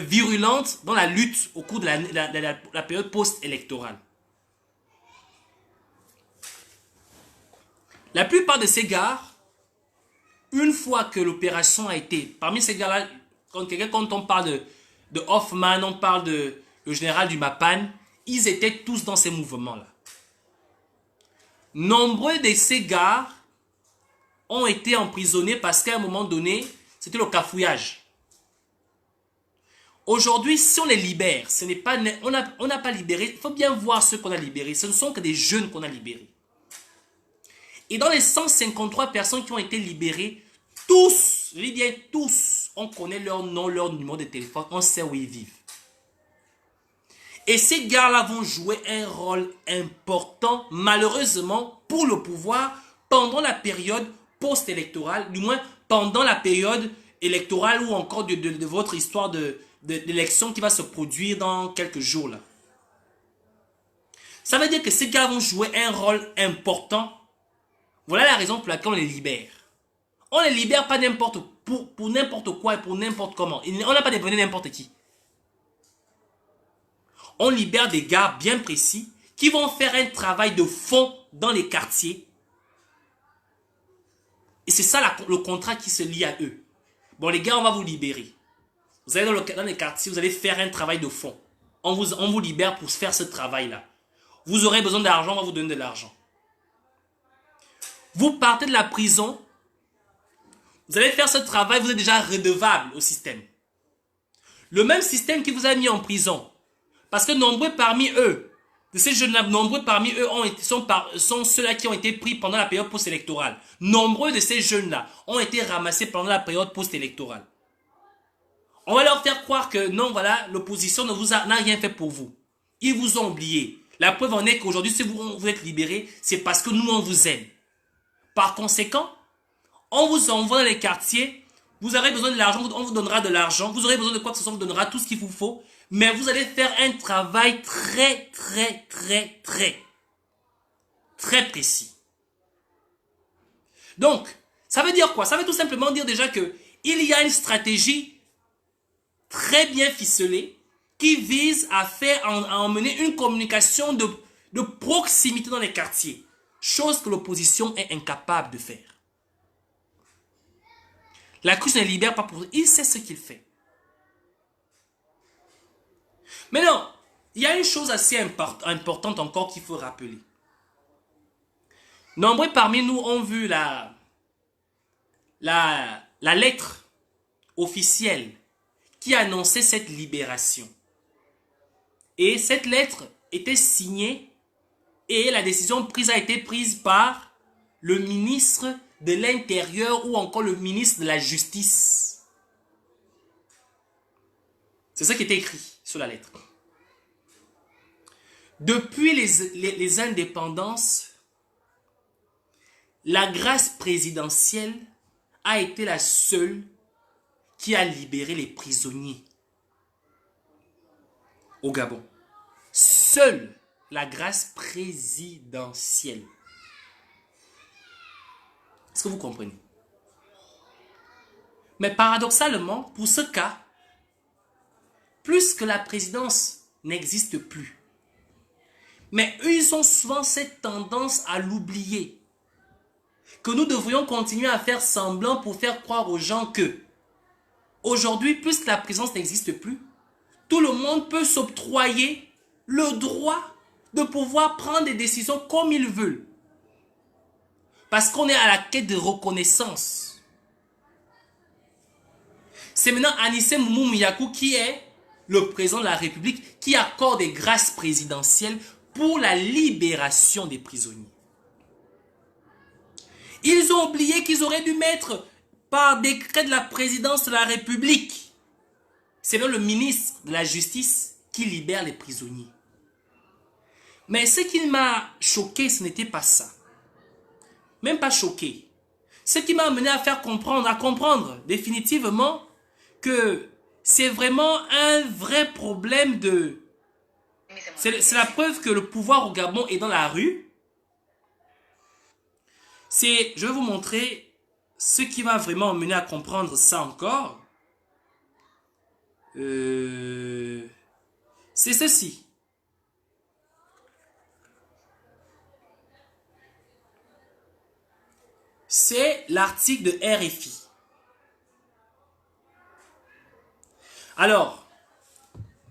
Speaker 1: virulentes dans la lutte au cours de la période post-électorale. La plupart de ces gars, une fois que l'opération a été, parmi ces gars-là, quand on parle de Hoffman, on parle le général du Mapan, ils étaient tous dans ces mouvements-là. Nombreux de ces gars ont été emprisonnés parce qu'à un moment donné, c'était le cafouillage. Aujourd'hui, si on les libère, on n'a pas libéré, il faut bien voir ceux qu'on a libérés. Ce ne sont que des jeunes qu'on a libérés. Et dans les 153 personnes qui ont été libérées, tous, je dis bien tous, on connaît leur nom, leur numéro de téléphone, on sait où ils vivent. Et ces gars-là vont jouer un rôle important, malheureusement, pour le pouvoir pendant la période post-électorale, du moins pendant la période électorale ou encore de votre histoire d'élection qui va se produire dans quelques jours là. Ça veut dire que ces gars vont jouer un rôle important. Voilà la raison pour laquelle on les libère. On les libère pas pour n'importe quoi et pour n'importe comment. On n'a pas dévenu n'importe qui. On libère des gars bien précis qui vont faire un travail de fond dans les quartiers. Et c'est ça le contrat qui se lie à eux. Bon les gars, on va vous libérer. Vous allez dans les quartiers, vous allez faire un travail de fond. On vous libère pour faire ce travail-là. Vous aurez besoin d'argent, on va vous donner de l'argent. Vous partez de la prison, vous allez faire ce travail, vous êtes déjà redevable au système. Le même système qui vous a mis en prison. Parce que nombreux parmi eux, de ces jeunes-là, nombreux parmi eux sont ceux-là qui ont été pris pendant la période post-électorale. Nombreux de ces jeunes-là ont été ramassés pendant la période post-électorale. On va leur faire croire que non, voilà, l'opposition n'a rien fait pour vous. Ils vous ont oublié. La preuve en est qu'aujourd'hui, si vous êtes libérés, c'est parce que nous, on vous aime. Par conséquent, on vous envoie dans les quartiers, vous aurez besoin de l'argent, on vous donnera de l'argent, vous aurez besoin de quoi que ce soit, on vous donnera tout ce qu'il vous faut, mais vous allez faire un travail très précis. Donc, ça veut dire quoi? Ça veut tout simplement dire déjà que il y a une stratégie très bien ficelée qui vise à emmener une communication de proximité dans les quartiers. Chose que l'opposition est incapable de faire. La CRUS ne libère pas pour... Il sait ce qu'il fait. Mais non, il y a une chose assez importante encore qu'il faut rappeler. Nombreux parmi nous ont vu la lettre officielle qui annonçait cette libération. Et cette lettre était signée et la décision prise a été prise par le ministre de l'Intérieur ou encore le ministre de la Justice. C'est ça qui était écrit sur la lettre. Depuis les indépendances, la grâce présidentielle a été la seule qui a libéré les prisonniers au Gabon. Seule la grâce présidentielle. Est-ce que vous comprenez? Mais paradoxalement, pour ce cas, plus que la présidence n'existe plus, mais eux, ils ont souvent cette tendance à l'oublier. Que nous devrions continuer à faire semblant pour faire croire aux gens que aujourd'hui, plus que la présidence n'existe plus, tout le monde peut s'octroyer le droit de pouvoir prendre des décisions comme il veut. Parce qu'on est à la quête de reconnaissance. C'est maintenant Anissé Moumou Mouyakou qui est le président de la République qui accorde des grâces présidentielles pour la libération des prisonniers. Ils ont oublié qu'ils auraient dû mettre par décret de la présidence de la République. C'est le ministre de la Justice qui libère les prisonniers. Mais ce qui m'a choqué, ce n'était pas ça. Même pas choqué. Ce qui m'a amené à comprendre définitivement que c'est vraiment un vrai problème de... C'est la preuve que le pouvoir au Gabon est dans la rue. Je vais vous montrer ce qui m'a vraiment amené à comprendre ça encore. C'est ceci. C'est l'article de RFI. Alors,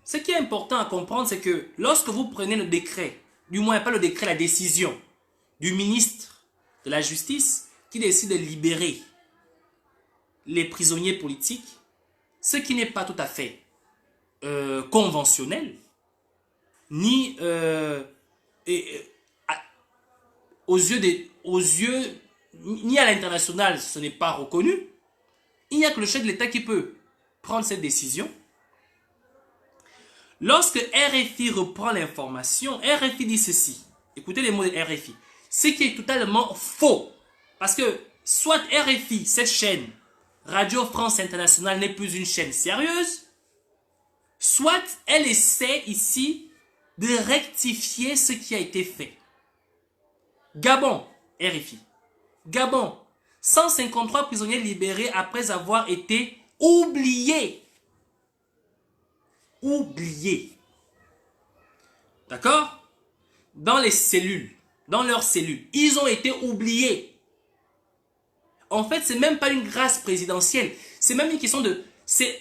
Speaker 1: ce qui est important à comprendre, c'est que lorsque vous prenez le décret, du moins pas le décret, la décision du ministre de la Justice qui décide de libérer les prisonniers politiques, ce qui n'est pas tout à fait conventionnel, ni aux yeux ni à l'international, ce n'est pas reconnu. Il n'y a que le chef de l'État qui peut prendre cette décision. Lorsque RFI reprend l'information, RFI dit ceci. Écoutez les mots de RFI. Ce qui est totalement faux. Parce que soit RFI, cette chaîne, Radio France Internationale, n'est plus une chaîne sérieuse, soit elle essaie ici de rectifier ce qui a été fait. Gabon, RFI. Gabon, 153 prisonniers libérés après avoir été oubliés. Oubliés. D'accord? Dans les cellules, dans leurs cellules, ils ont été oubliés. En fait, c'est même pas une grâce présidentielle. C'est même une question de...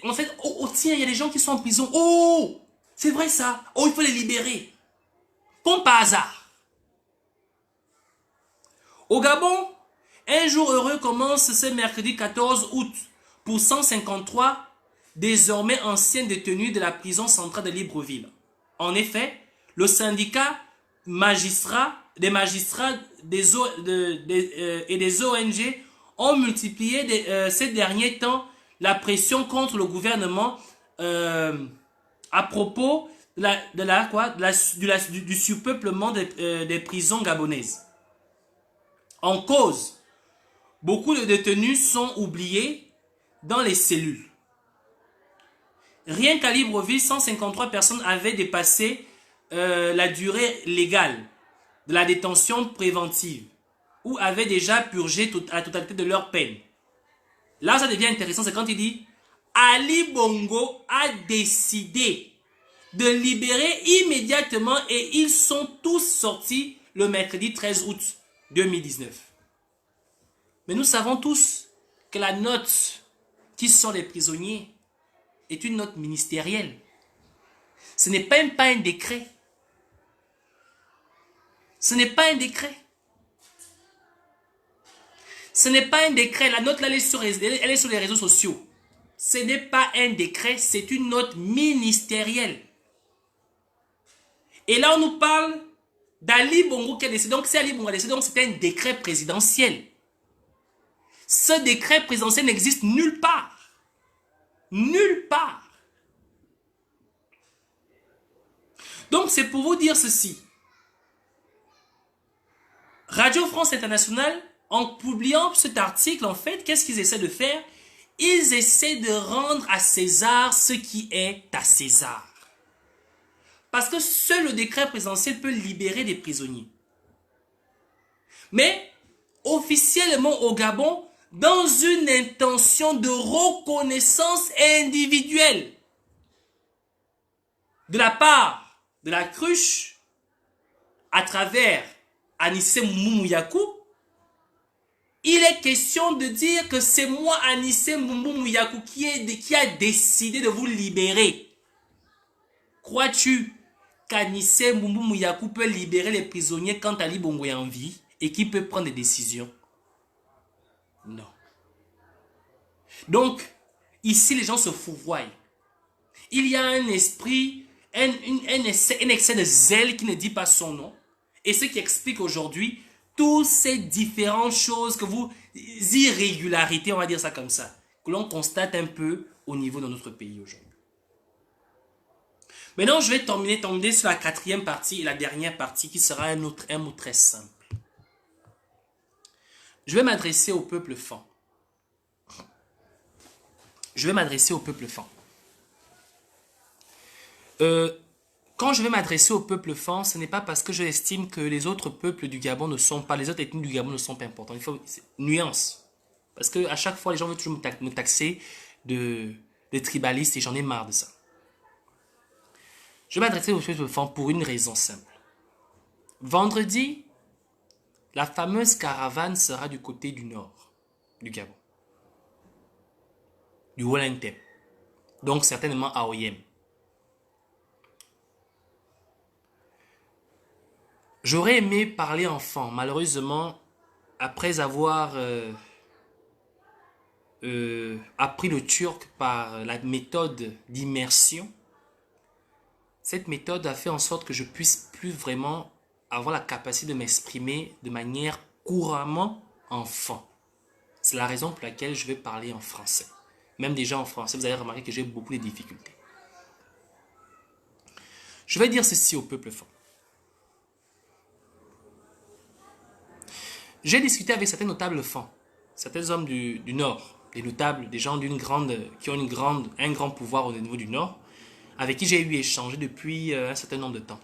Speaker 1: En fait, oh tiens, il y a des gens qui sont en prison. Oh, c'est vrai ça. Oh, il faut les libérer. Comme par hasard. Au Gabon, un jour heureux commence ce mercredi 14 août pour 153 désormais anciens détenus de la prison centrale de Libreville. En effet, le syndicat des magistrats et des ONG ont multiplié ces derniers temps la pression contre le gouvernement à propos du surpeuplement des prisons gabonaises. En cause, beaucoup de détenus sont oubliés dans les cellules. Rien qu'à Libreville, 153 personnes avaient dépassé la durée légale de la détention préventive ou avaient déjà purgé la totalité de leur peine. Là, ça devient intéressant, c'est quand il dit Ali Bongo a décidé de libérer immédiatement et ils sont tous sortis le mercredi 13 août 2019. Mais nous savons tous que la note qui sort des prisonniers est une note ministérielle. Ce n'est même pas un décret. Ce n'est pas un décret. Ce n'est pas un décret. La note là, elle est sur les réseaux sociaux. Ce n'est pas un décret, c'est une note ministérielle. Et là, on nous parle d'Ali Bongo qui a décidé. Donc, c'est Ali Bongo qui a décidé. Donc, c'était un décret présidentiel. Ce décret présidentiel n'existe nulle part. Nulle part. Donc, c'est pour vous dire ceci. Radio France Internationale, en publiant cet article, en fait, qu'est-ce qu'ils essaient de faire? Ils essaient de rendre à César ce qui est à César. Parce que seul le décret présidentiel peut libérer des prisonniers. Mais, officiellement au Gabon, dans une intention de reconnaissance individuelle de la part de la cruche à travers Anissé Moumouyakou, il est question de dire que c'est moi, Anissé Moumouyakou, qui a décidé de vous libérer. Crois-tu qu'Anissé Moumouyakou peut libérer les prisonniers quand Ali Bongo est en vie et qu'il peut prendre des décisions? Non. Donc, ici, les gens se fourvoient. Il y a un esprit, un excès de zèle qui ne dit pas son nom. Et ce qui explique aujourd'hui toutes ces différentes choses que vous, irrégularités, on va dire ça comme ça, que l'on constate un peu au niveau de notre pays aujourd'hui. Maintenant, je vais terminer sur la quatrième partie et la dernière partie qui sera un mot très simple. Je vais m'adresser au peuple fan. Je vais m'adresser au peuple fan. Quand je vais m'adresser au peuple fan, ce n'est pas parce que je estime que les autres peuples du Gabon ne sont pas, les autres ethnies du Gabon ne sont pas importantes. Il faut nuance. Parce que à chaque fois, les gens veulent toujours me taxer de tribaliste et j'en ai marre de ça. Je vais m'adresser au peuple fan pour une raison simple. Vendredi, la fameuse caravane sera du côté du nord du Gabon. Du Wellington. Donc certainement à Oyem. J'aurais aimé parler enfant. Malheureusement, après avoir appris le turc par la méthode d'immersion, cette méthode a fait en sorte que je puisse plus vraiment avoir la capacité de m'exprimer de manière couramment enfant. C'est la raison pour laquelle je vais parler en français. Même déjà en français, vous avez remarqué que j'ai beaucoup de difficultés. Je vais dire ceci au peuple fan. J'ai discuté avec certains notables fans, certains hommes du Nord, des notables, des gens qui ont un grand pouvoir au niveau du Nord, avec qui j'ai eu échangé depuis un certain nombre de temps.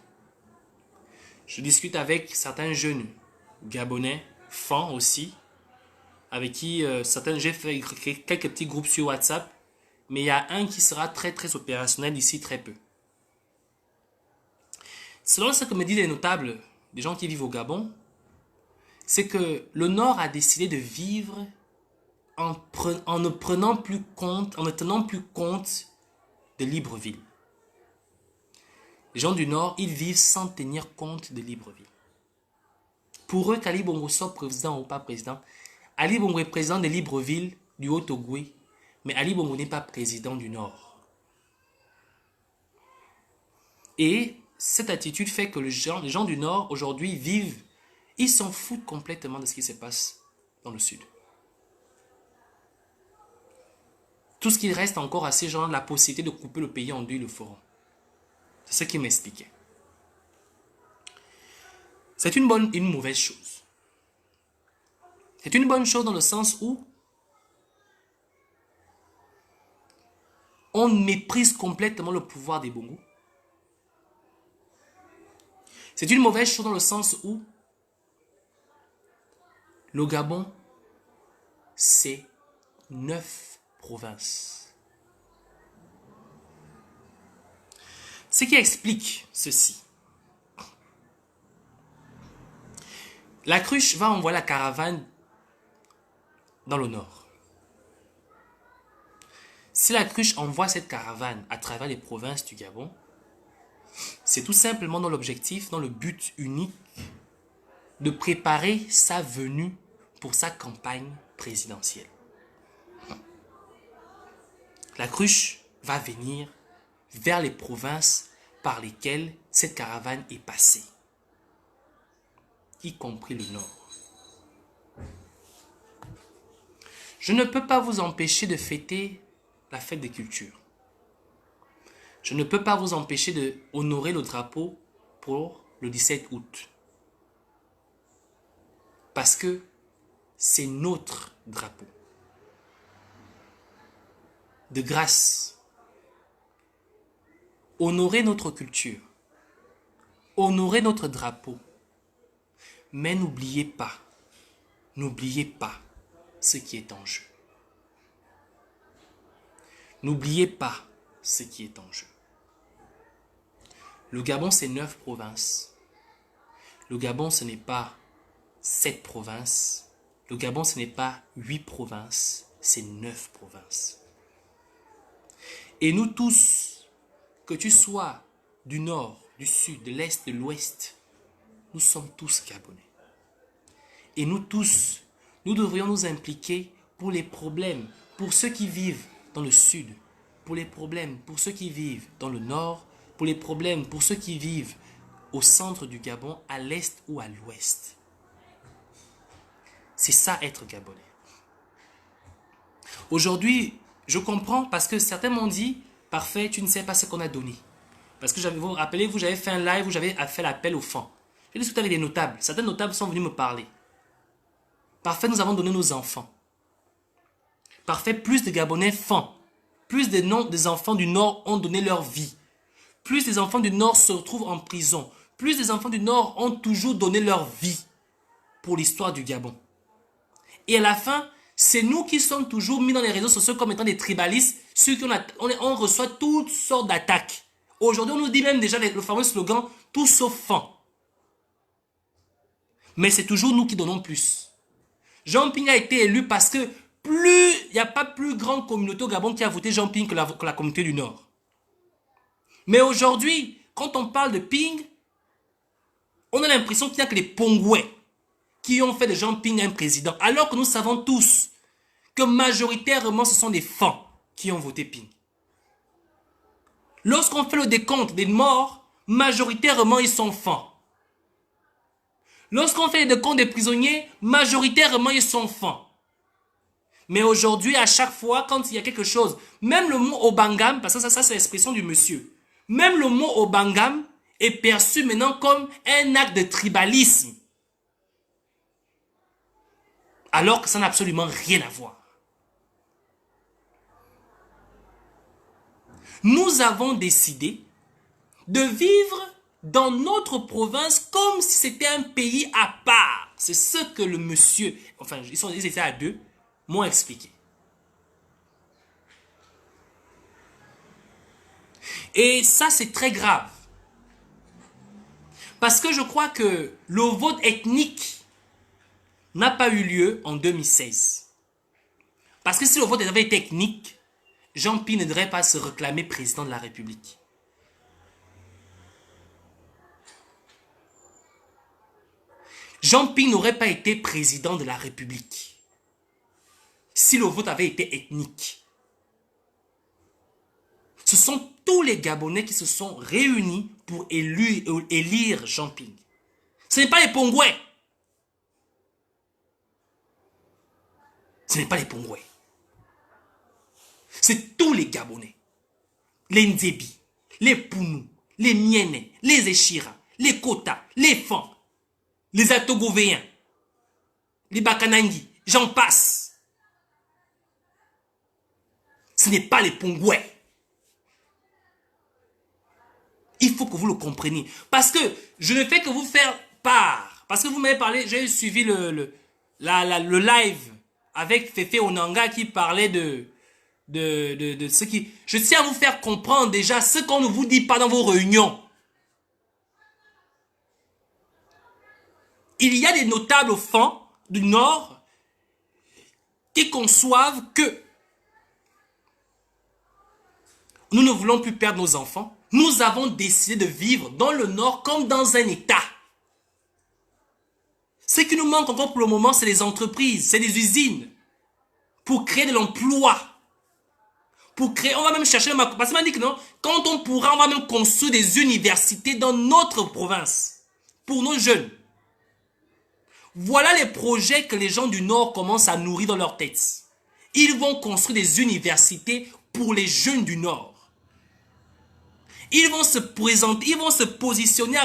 Speaker 1: Je discute avec certains jeunes Gabonais, fans aussi, avec qui j'ai fait quelques petits groupes sur WhatsApp, mais il y a un qui sera très très opérationnel d'ici très peu. Selon ce que me disent les notables, des gens qui vivent au Gabon, c'est que le Nord a décidé de vivre en ne tenant plus compte de Libreville. Les gens du Nord, ils vivent sans tenir compte de Libreville. Pour eux, qu'Ali Bongo soit président ou pas président, Ali Bongo est président de Libreville, du Haut-Ogooué, mais Ali Bongo n'est pas président du Nord. Et cette attitude fait que les gens du Nord, aujourd'hui, ils s'en foutent complètement de ce qui se passe dans le Sud. Tout ce qui reste encore à ces gens, la possibilité de couper le pays en deux, ils le feront. C'est ce qu'il m'expliquait. C'est une bonne et une mauvaise chose. C'est une bonne chose dans le sens où on méprise complètement le pouvoir des Bongo. C'est une mauvaise chose dans le sens où le Gabon, c'est 9 provinces. Ce qui explique ceci. La cruche va envoyer la caravane dans le nord. Si la cruche envoie cette caravane à travers les provinces du Gabon, c'est tout simplement dans l'objectif, dans le but unique de préparer sa venue pour sa campagne présidentielle. La cruche va venir vers les provinces par lesquelles cette caravane est passée, y compris le Nord. Je ne peux pas vous empêcher de fêter la fête des cultures. Je ne peux pas vous empêcher d'honorer le drapeau pour le 17 août. Parce que c'est notre drapeau. De grâce, honorez notre culture, honorez notre drapeau, mais n'oubliez pas ce qui est en jeu. N'oubliez pas ce qui est en jeu. Le Gabon, c'est 9 provinces. Le Gabon, ce n'est pas 7 provinces. Le Gabon, ce n'est pas 8 provinces, c'est 9 provinces. Et nous tous, que tu sois du nord, du sud, de l'est, de l'ouest, nous sommes tous Gabonais. Et nous tous, nous devrions nous impliquer pour les problèmes, pour ceux qui vivent dans le sud, pour les problèmes, pour ceux qui vivent dans le nord, pour les problèmes, pour ceux qui vivent au centre du Gabon, à l'est ou à l'ouest. C'est ça être Gabonais. Aujourd'hui, je comprends parce que certains m'ont dit, parfait, tu ne sais pas ce qu'on a donné. Parce que vous vous rappelez, j'avais fait un live où j'avais fait l'appel aux fonds. J'ai discuté avec des notables. Certains notables sont venus me parler. Parfait, nous avons donné nos enfants. Parfait, plus de Gabonais font. Plus des enfants du Nord ont donné leur vie. Plus des enfants du Nord se retrouvent en prison. Plus des enfants du Nord ont toujours donné leur vie pour l'histoire du Gabon. Et à la fin, c'est nous qui sommes toujours mis dans les réseaux sociaux comme étant des tribalistes, ceux qui on reçoit toutes sortes d'attaques. Aujourd'hui, on nous dit même déjà le fameux slogan « tout sauf faim ». Mais c'est toujours nous qui donnons plus. Jean Ping a été élu parce que il n'y a pas plus grande communauté au Gabon qui a voté Jean Ping que la communauté du Nord. Mais aujourd'hui, quand on parle de Ping, on a l'impression qu'il n'y a que les Pongouais qui ont fait de Jean Ping un président. Alors que nous savons tous que majoritairement ce sont des fans qui ont voté Ping. Lorsqu'on fait le décompte des morts, majoritairement ils sont fans. Lorsqu'on fait le décompte des prisonniers, majoritairement ils sont fans. Mais aujourd'hui, à chaque fois, quand il y a quelque chose, même le mot Obangam, parce que ça c'est l'expression du monsieur, même le mot Obangam est perçu maintenant comme un acte de tribalisme. Alors que ça n'a absolument rien à voir. Nous avons décidé de vivre dans notre province comme si c'était un pays à part. C'est ce que le monsieur, enfin ils étaient à deux, m'ont expliqué. Et ça c'est très grave. Parce que je crois que le vote ethnique n'a pas eu lieu en 2016. Parce que si le vote avait été ethnique, Jean Ping ne devrait pas se réclamer président de la République. Jean Ping n'aurait pas été président de la République si le vote avait été ethnique. Ce sont tous les Gabonais qui se sont réunis pour élire Jean Ping. Ce n'est pas les Pongouais. Ce n'est pas les Pongouais. C'est tous les Gabonais. Les Ndébi, les Pounou, les Mienne, les Échira, les Kota, les Fan, les Atogovéens, les Bakanangi, j'en passe. Ce n'est pas les Pongouais. Il faut que vous le compreniez. Parce que je ne fais que vous faire part. Parce que vous m'avez parlé, j'ai suivi le live avec Fefe Onanga qui parlait de ce qui... Je tiens à vous faire comprendre déjà ce qu'on ne vous dit pas dans vos réunions. Il y a des notables fans du Nord qui conçoivent que nous ne voulons plus perdre nos enfants. Nous avons décidé de vivre dans le Nord comme dans un État. Ce qui nous manque encore pour le moment, c'est les entreprises, c'est les usines. Pour créer de l'emploi. Pour créer, on va même chercher, parce qu'on m'a dit que non, quand on pourra, on va même construire des universités dans notre province. Pour nos jeunes. Voilà les projets que les gens du Nord commencent à nourrir dans leur tête. Ils vont construire des universités pour les jeunes du Nord. Ils vont se présenter, ils vont se positionner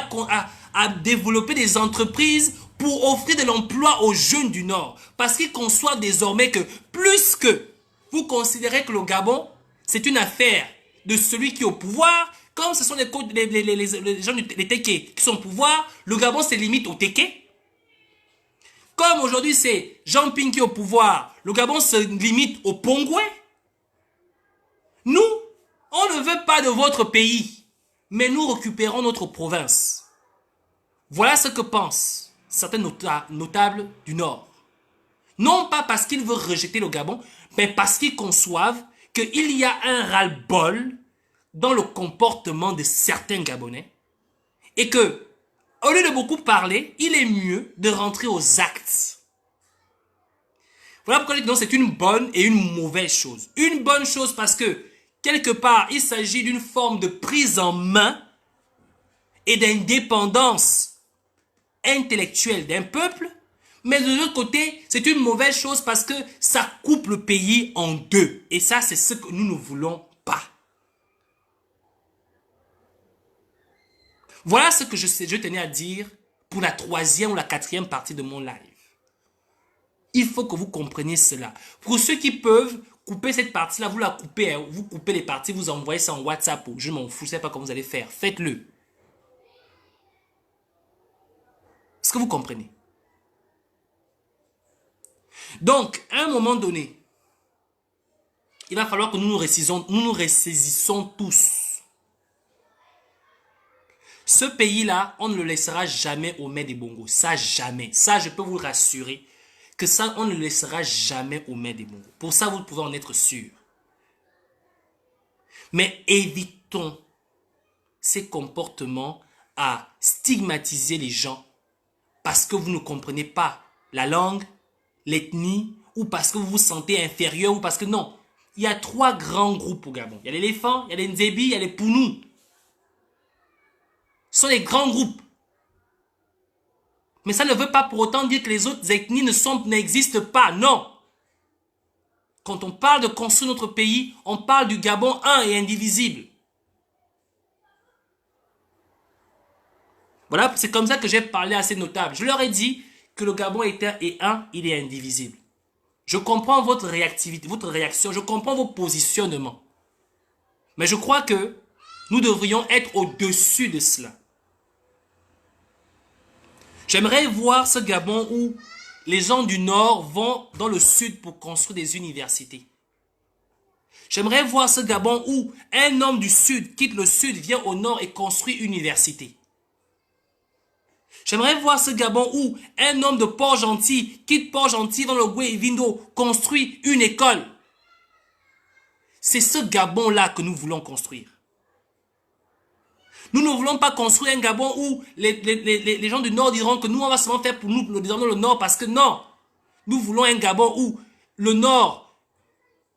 Speaker 1: à développer des entreprises pour offrir de l'emploi aux jeunes du Nord. Parce qu'ils conçoivent désormais que plus que vous considérez que le Gabon, c'est une affaire de celui qui est au pouvoir, comme ce sont les gens des Téké qui sont au pouvoir, le Gabon se limite aux Téké. Comme aujourd'hui c'est Jean Ping qui est au pouvoir, le Gabon se limite aux Pongouais. Nous, on ne veut pas de votre pays, mais nous récupérons notre province. Voilà ce que pensent certains notables du Nord. Non pas parce qu'ils veulent rejeter le Gabon, mais parce qu'ils conçoivent qu'il y a un ras-le-bol dans le comportement de certains Gabonais et que, au lieu de beaucoup parler, il est mieux de rentrer aux actes. Voilà pourquoi je dis que non, c'est une bonne et une mauvaise chose. Une bonne chose parce que quelque part, il s'agit d'une forme de prise en main et d'indépendance intellectuelle d'un peuple, mais de l'autre côté, c'est une mauvaise chose parce que ça coupe le pays en deux. Et ça, c'est ce que nous ne voulons pas. Voilà ce que je tenais à dire pour la 3e ou la 4e partie de mon live. Il faut que vous compreniez cela. Pour ceux qui peuvent couper cette partie-là, vous la coupez, hein, vous coupez les parties, vous envoyez ça en WhatsApp, ou je m'en fous, je ne sais pas comment vous allez faire. Faites-le. Est-ce que vous comprenez? Donc, à un moment donné, il va falloir que nous nous ressaisissons tous. Ce pays-là, on ne le laissera jamais aux mains des bongos. Ça, jamais. Ça, je peux vous rassurer que ça, on ne le laissera jamais aux mains des bongos. Pour ça, vous pouvez en être sûr. Mais évitons ces comportements à stigmatiser les gens parce que vous ne comprenez pas la langue, l'ethnie, ou parce que vous vous sentez inférieur, ou parce que non. Il y a 3 grands groupes au Gabon. Il y a l'éléphant, il y a les Nzebi, il y a les Pounou. Ce sont les grands groupes. Mais ça ne veut pas pour autant dire que les autres ethnies n'existent pas. Non. Quand on parle de construire notre pays, on parle du Gabon un et indivisible. Voilà, c'est comme ça que j'ai parlé à ces notables. Je leur ai dit que le Gabon est un et un, il est indivisible. Je comprends votre réactivité, votre réaction, je comprends vos positionnements. Mais je crois que nous devrions être au-dessus de cela. J'aimerais voir ce Gabon où les gens du Nord vont dans le Sud pour construire des universités. J'aimerais voir ce Gabon où un homme du Sud quitte le Sud, vient au Nord et construit une université. J'aimerais voir ce Gabon où un homme de Port-Gentil quitte Port-Gentil dans le Goué-Vindo, construit une école. C'est ce Gabon-là que nous voulons construire. Nous ne voulons pas construire un Gabon où les gens du Nord diront que nous, on va seulement faire pour nous, le Nord, parce que non. Nous voulons un Gabon où le Nord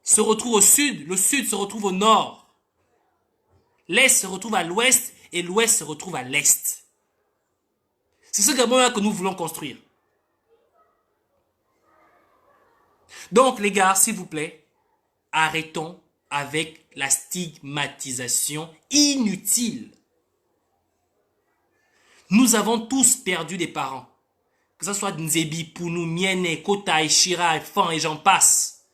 Speaker 1: se retrouve au Sud, le Sud se retrouve au Nord. L'Est se retrouve à l'Ouest et l'Ouest se retrouve à l'Est. C'est ce Gabon-là que nous voulons construire. Donc, les gars, s'il vous plaît, arrêtons avec la stigmatisation inutile. Nous avons tous perdu des parents. Que ce soit Nzebi, Pounou, Miene, Kota, Chira, Fan et j'en passe.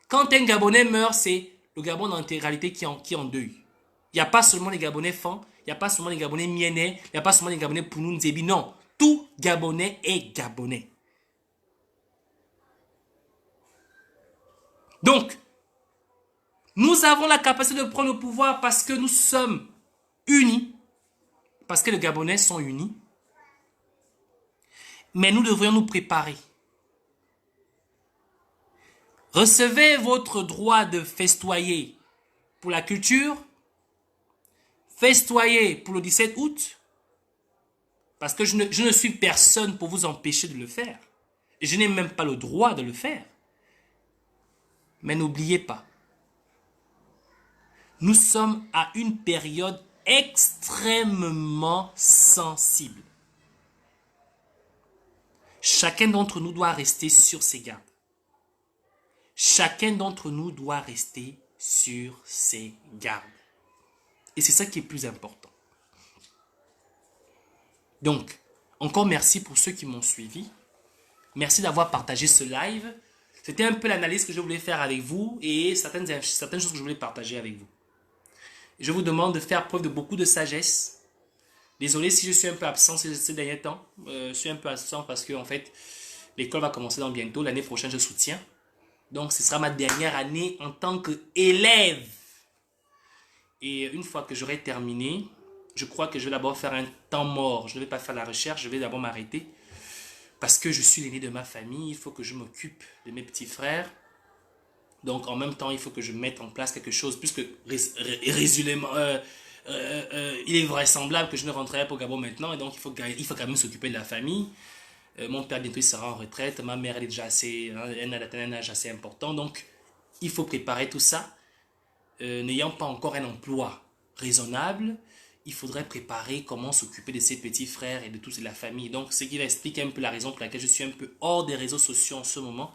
Speaker 1: Quand un Gabonais meurt, c'est le Gabon en intégralité qui en deuil. Il n'y a pas seulement les Gabonais Fan, il n'y a pas seulement les Gabonais Miene, il n'y a pas seulement les Gabonais Pounou, Nzebi. Non, tout Gabonais est Gabonais. Donc, nous avons la capacité de prendre le pouvoir parce que nous sommes unis. Parce que les Gabonais sont unis. Mais nous devrions nous préparer. Recevez votre droit de festoyer pour la culture. Festoyer pour le 17 août. Parce que je ne suis personne pour vous empêcher de le faire. Et je n'ai même pas le droit de le faire. Mais n'oubliez pas. Nous sommes à une période extrêmement sensible. Chacun d'entre nous doit rester sur ses gardes. Chacun d'entre nous doit rester sur ses gardes. Et c'est ça qui est plus important. Donc, encore merci pour ceux qui m'ont suivi. Merci d'avoir partagé ce live. C'était un peu l'analyse que je voulais faire avec vous et certaines choses que je voulais partager avec vous. Je vous demande de faire preuve de beaucoup de sagesse. Désolé si je suis un peu absent ces derniers temps. Je suis un peu absent parce que en fait, l'école va commencer dans bientôt. L'année prochaine, je soutiens. Donc, ce sera ma dernière année en tant qu'élève. Et une fois que j'aurai terminé, je crois que je vais d'abord faire un temps mort. Je ne vais pas faire la recherche, je vais d'abord m'arrêter. Parce que je suis l'aîné de ma famille, il faut que je m'occupe de mes petits frères. Donc, en même temps, il faut que je mette en place quelque chose, puisque résolument, il est vraisemblable que je ne rentrerai pas au Gabon maintenant, et donc il faut quand même s'occuper de la famille. Mon père, bientôt, il sera en retraite. Ma mère, elle est déjà elle a atteint un âge assez important, donc il faut préparer tout ça. n'ayant pas encore un emploi raisonnable, il faudrait préparer comment s'occuper de ses petits frères et de toute la famille. Donc, ce qui va expliquer un peu la raison pour laquelle je suis un peu hors des réseaux sociaux en ce moment,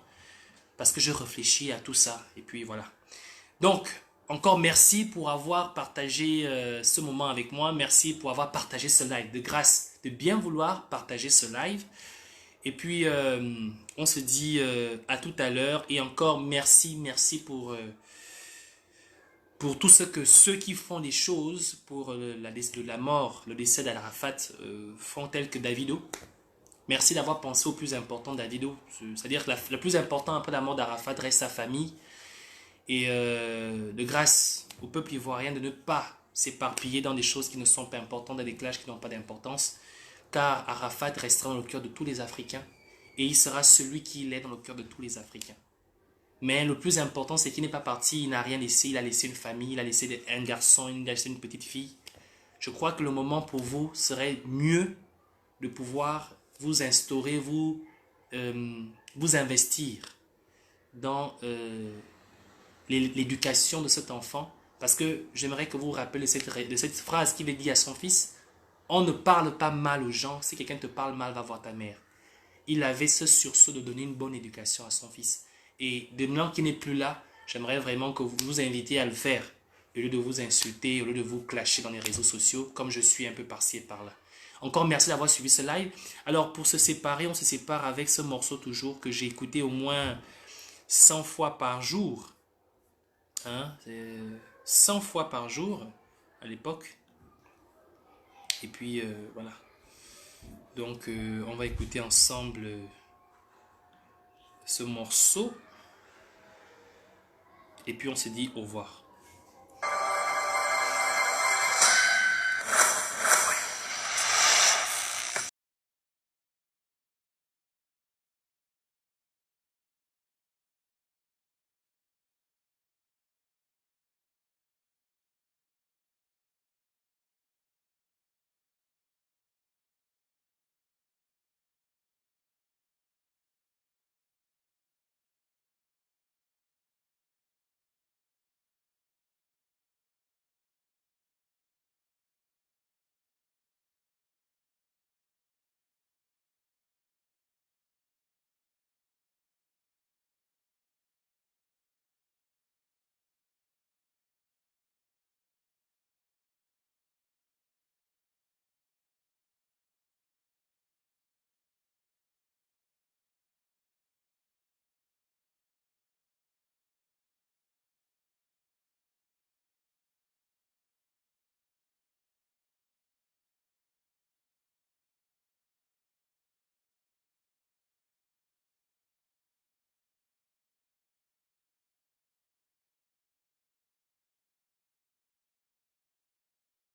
Speaker 1: parce que je réfléchis à tout ça. Et puis voilà. Donc, encore merci pour avoir partagé ce moment avec moi. Merci pour avoir partagé ce live. De grâce, de bien vouloir partager ce live. Et puis, on se dit à tout à l'heure. Et encore merci pour tout ce que ceux qui font les choses pour la mort, le décès d'Arafat font, tels que Davido. Merci d'avoir pensé au plus important, Davido. C'est-à-dire que le plus important après la mort d'Arafat reste sa famille. Et de grâce au peuple ivoirien de ne pas s'éparpiller dans des choses qui ne sont pas importantes, dans des clashs qui n'ont pas d'importance. Car Arafat restera dans le cœur de tous les Africains. Et il sera celui qui est dans le cœur de tous les Africains. Mais le plus important, c'est qu'il n'est pas parti, il n'a rien laissé, il a laissé une famille, il a laissé un garçon, il a laissé une petite fille. Je crois que le moment pour vous serait mieux de pouvoir vous instaurer, vous investir dans l'éducation de cet enfant. Parce que j'aimerais que vous vous rappeliez de cette phrase qu'il a dit à son fils. On ne parle pas mal aux gens, si quelqu'un te parle mal, va voir ta mère. Il avait ce sursaut de donner une bonne éducation à son fils. Et de maintenant qu'il n'est plus là, j'aimerais vraiment que vous vous invitiez à le faire. Au lieu de vous insulter, au lieu de vous clasher dans les réseaux sociaux, comme je suis un peu par-ci et par-là. Encore merci d'avoir suivi ce live. Alors pour se séparer, on se sépare avec ce morceau toujours que j'ai écouté au moins 100 fois par jour. Hein, 100 fois par jour à l'époque. Et puis voilà. Donc on va écouter ensemble ce morceau. Et puis on se dit au revoir.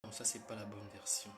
Speaker 1: Non, ça c'est pas la bonne version.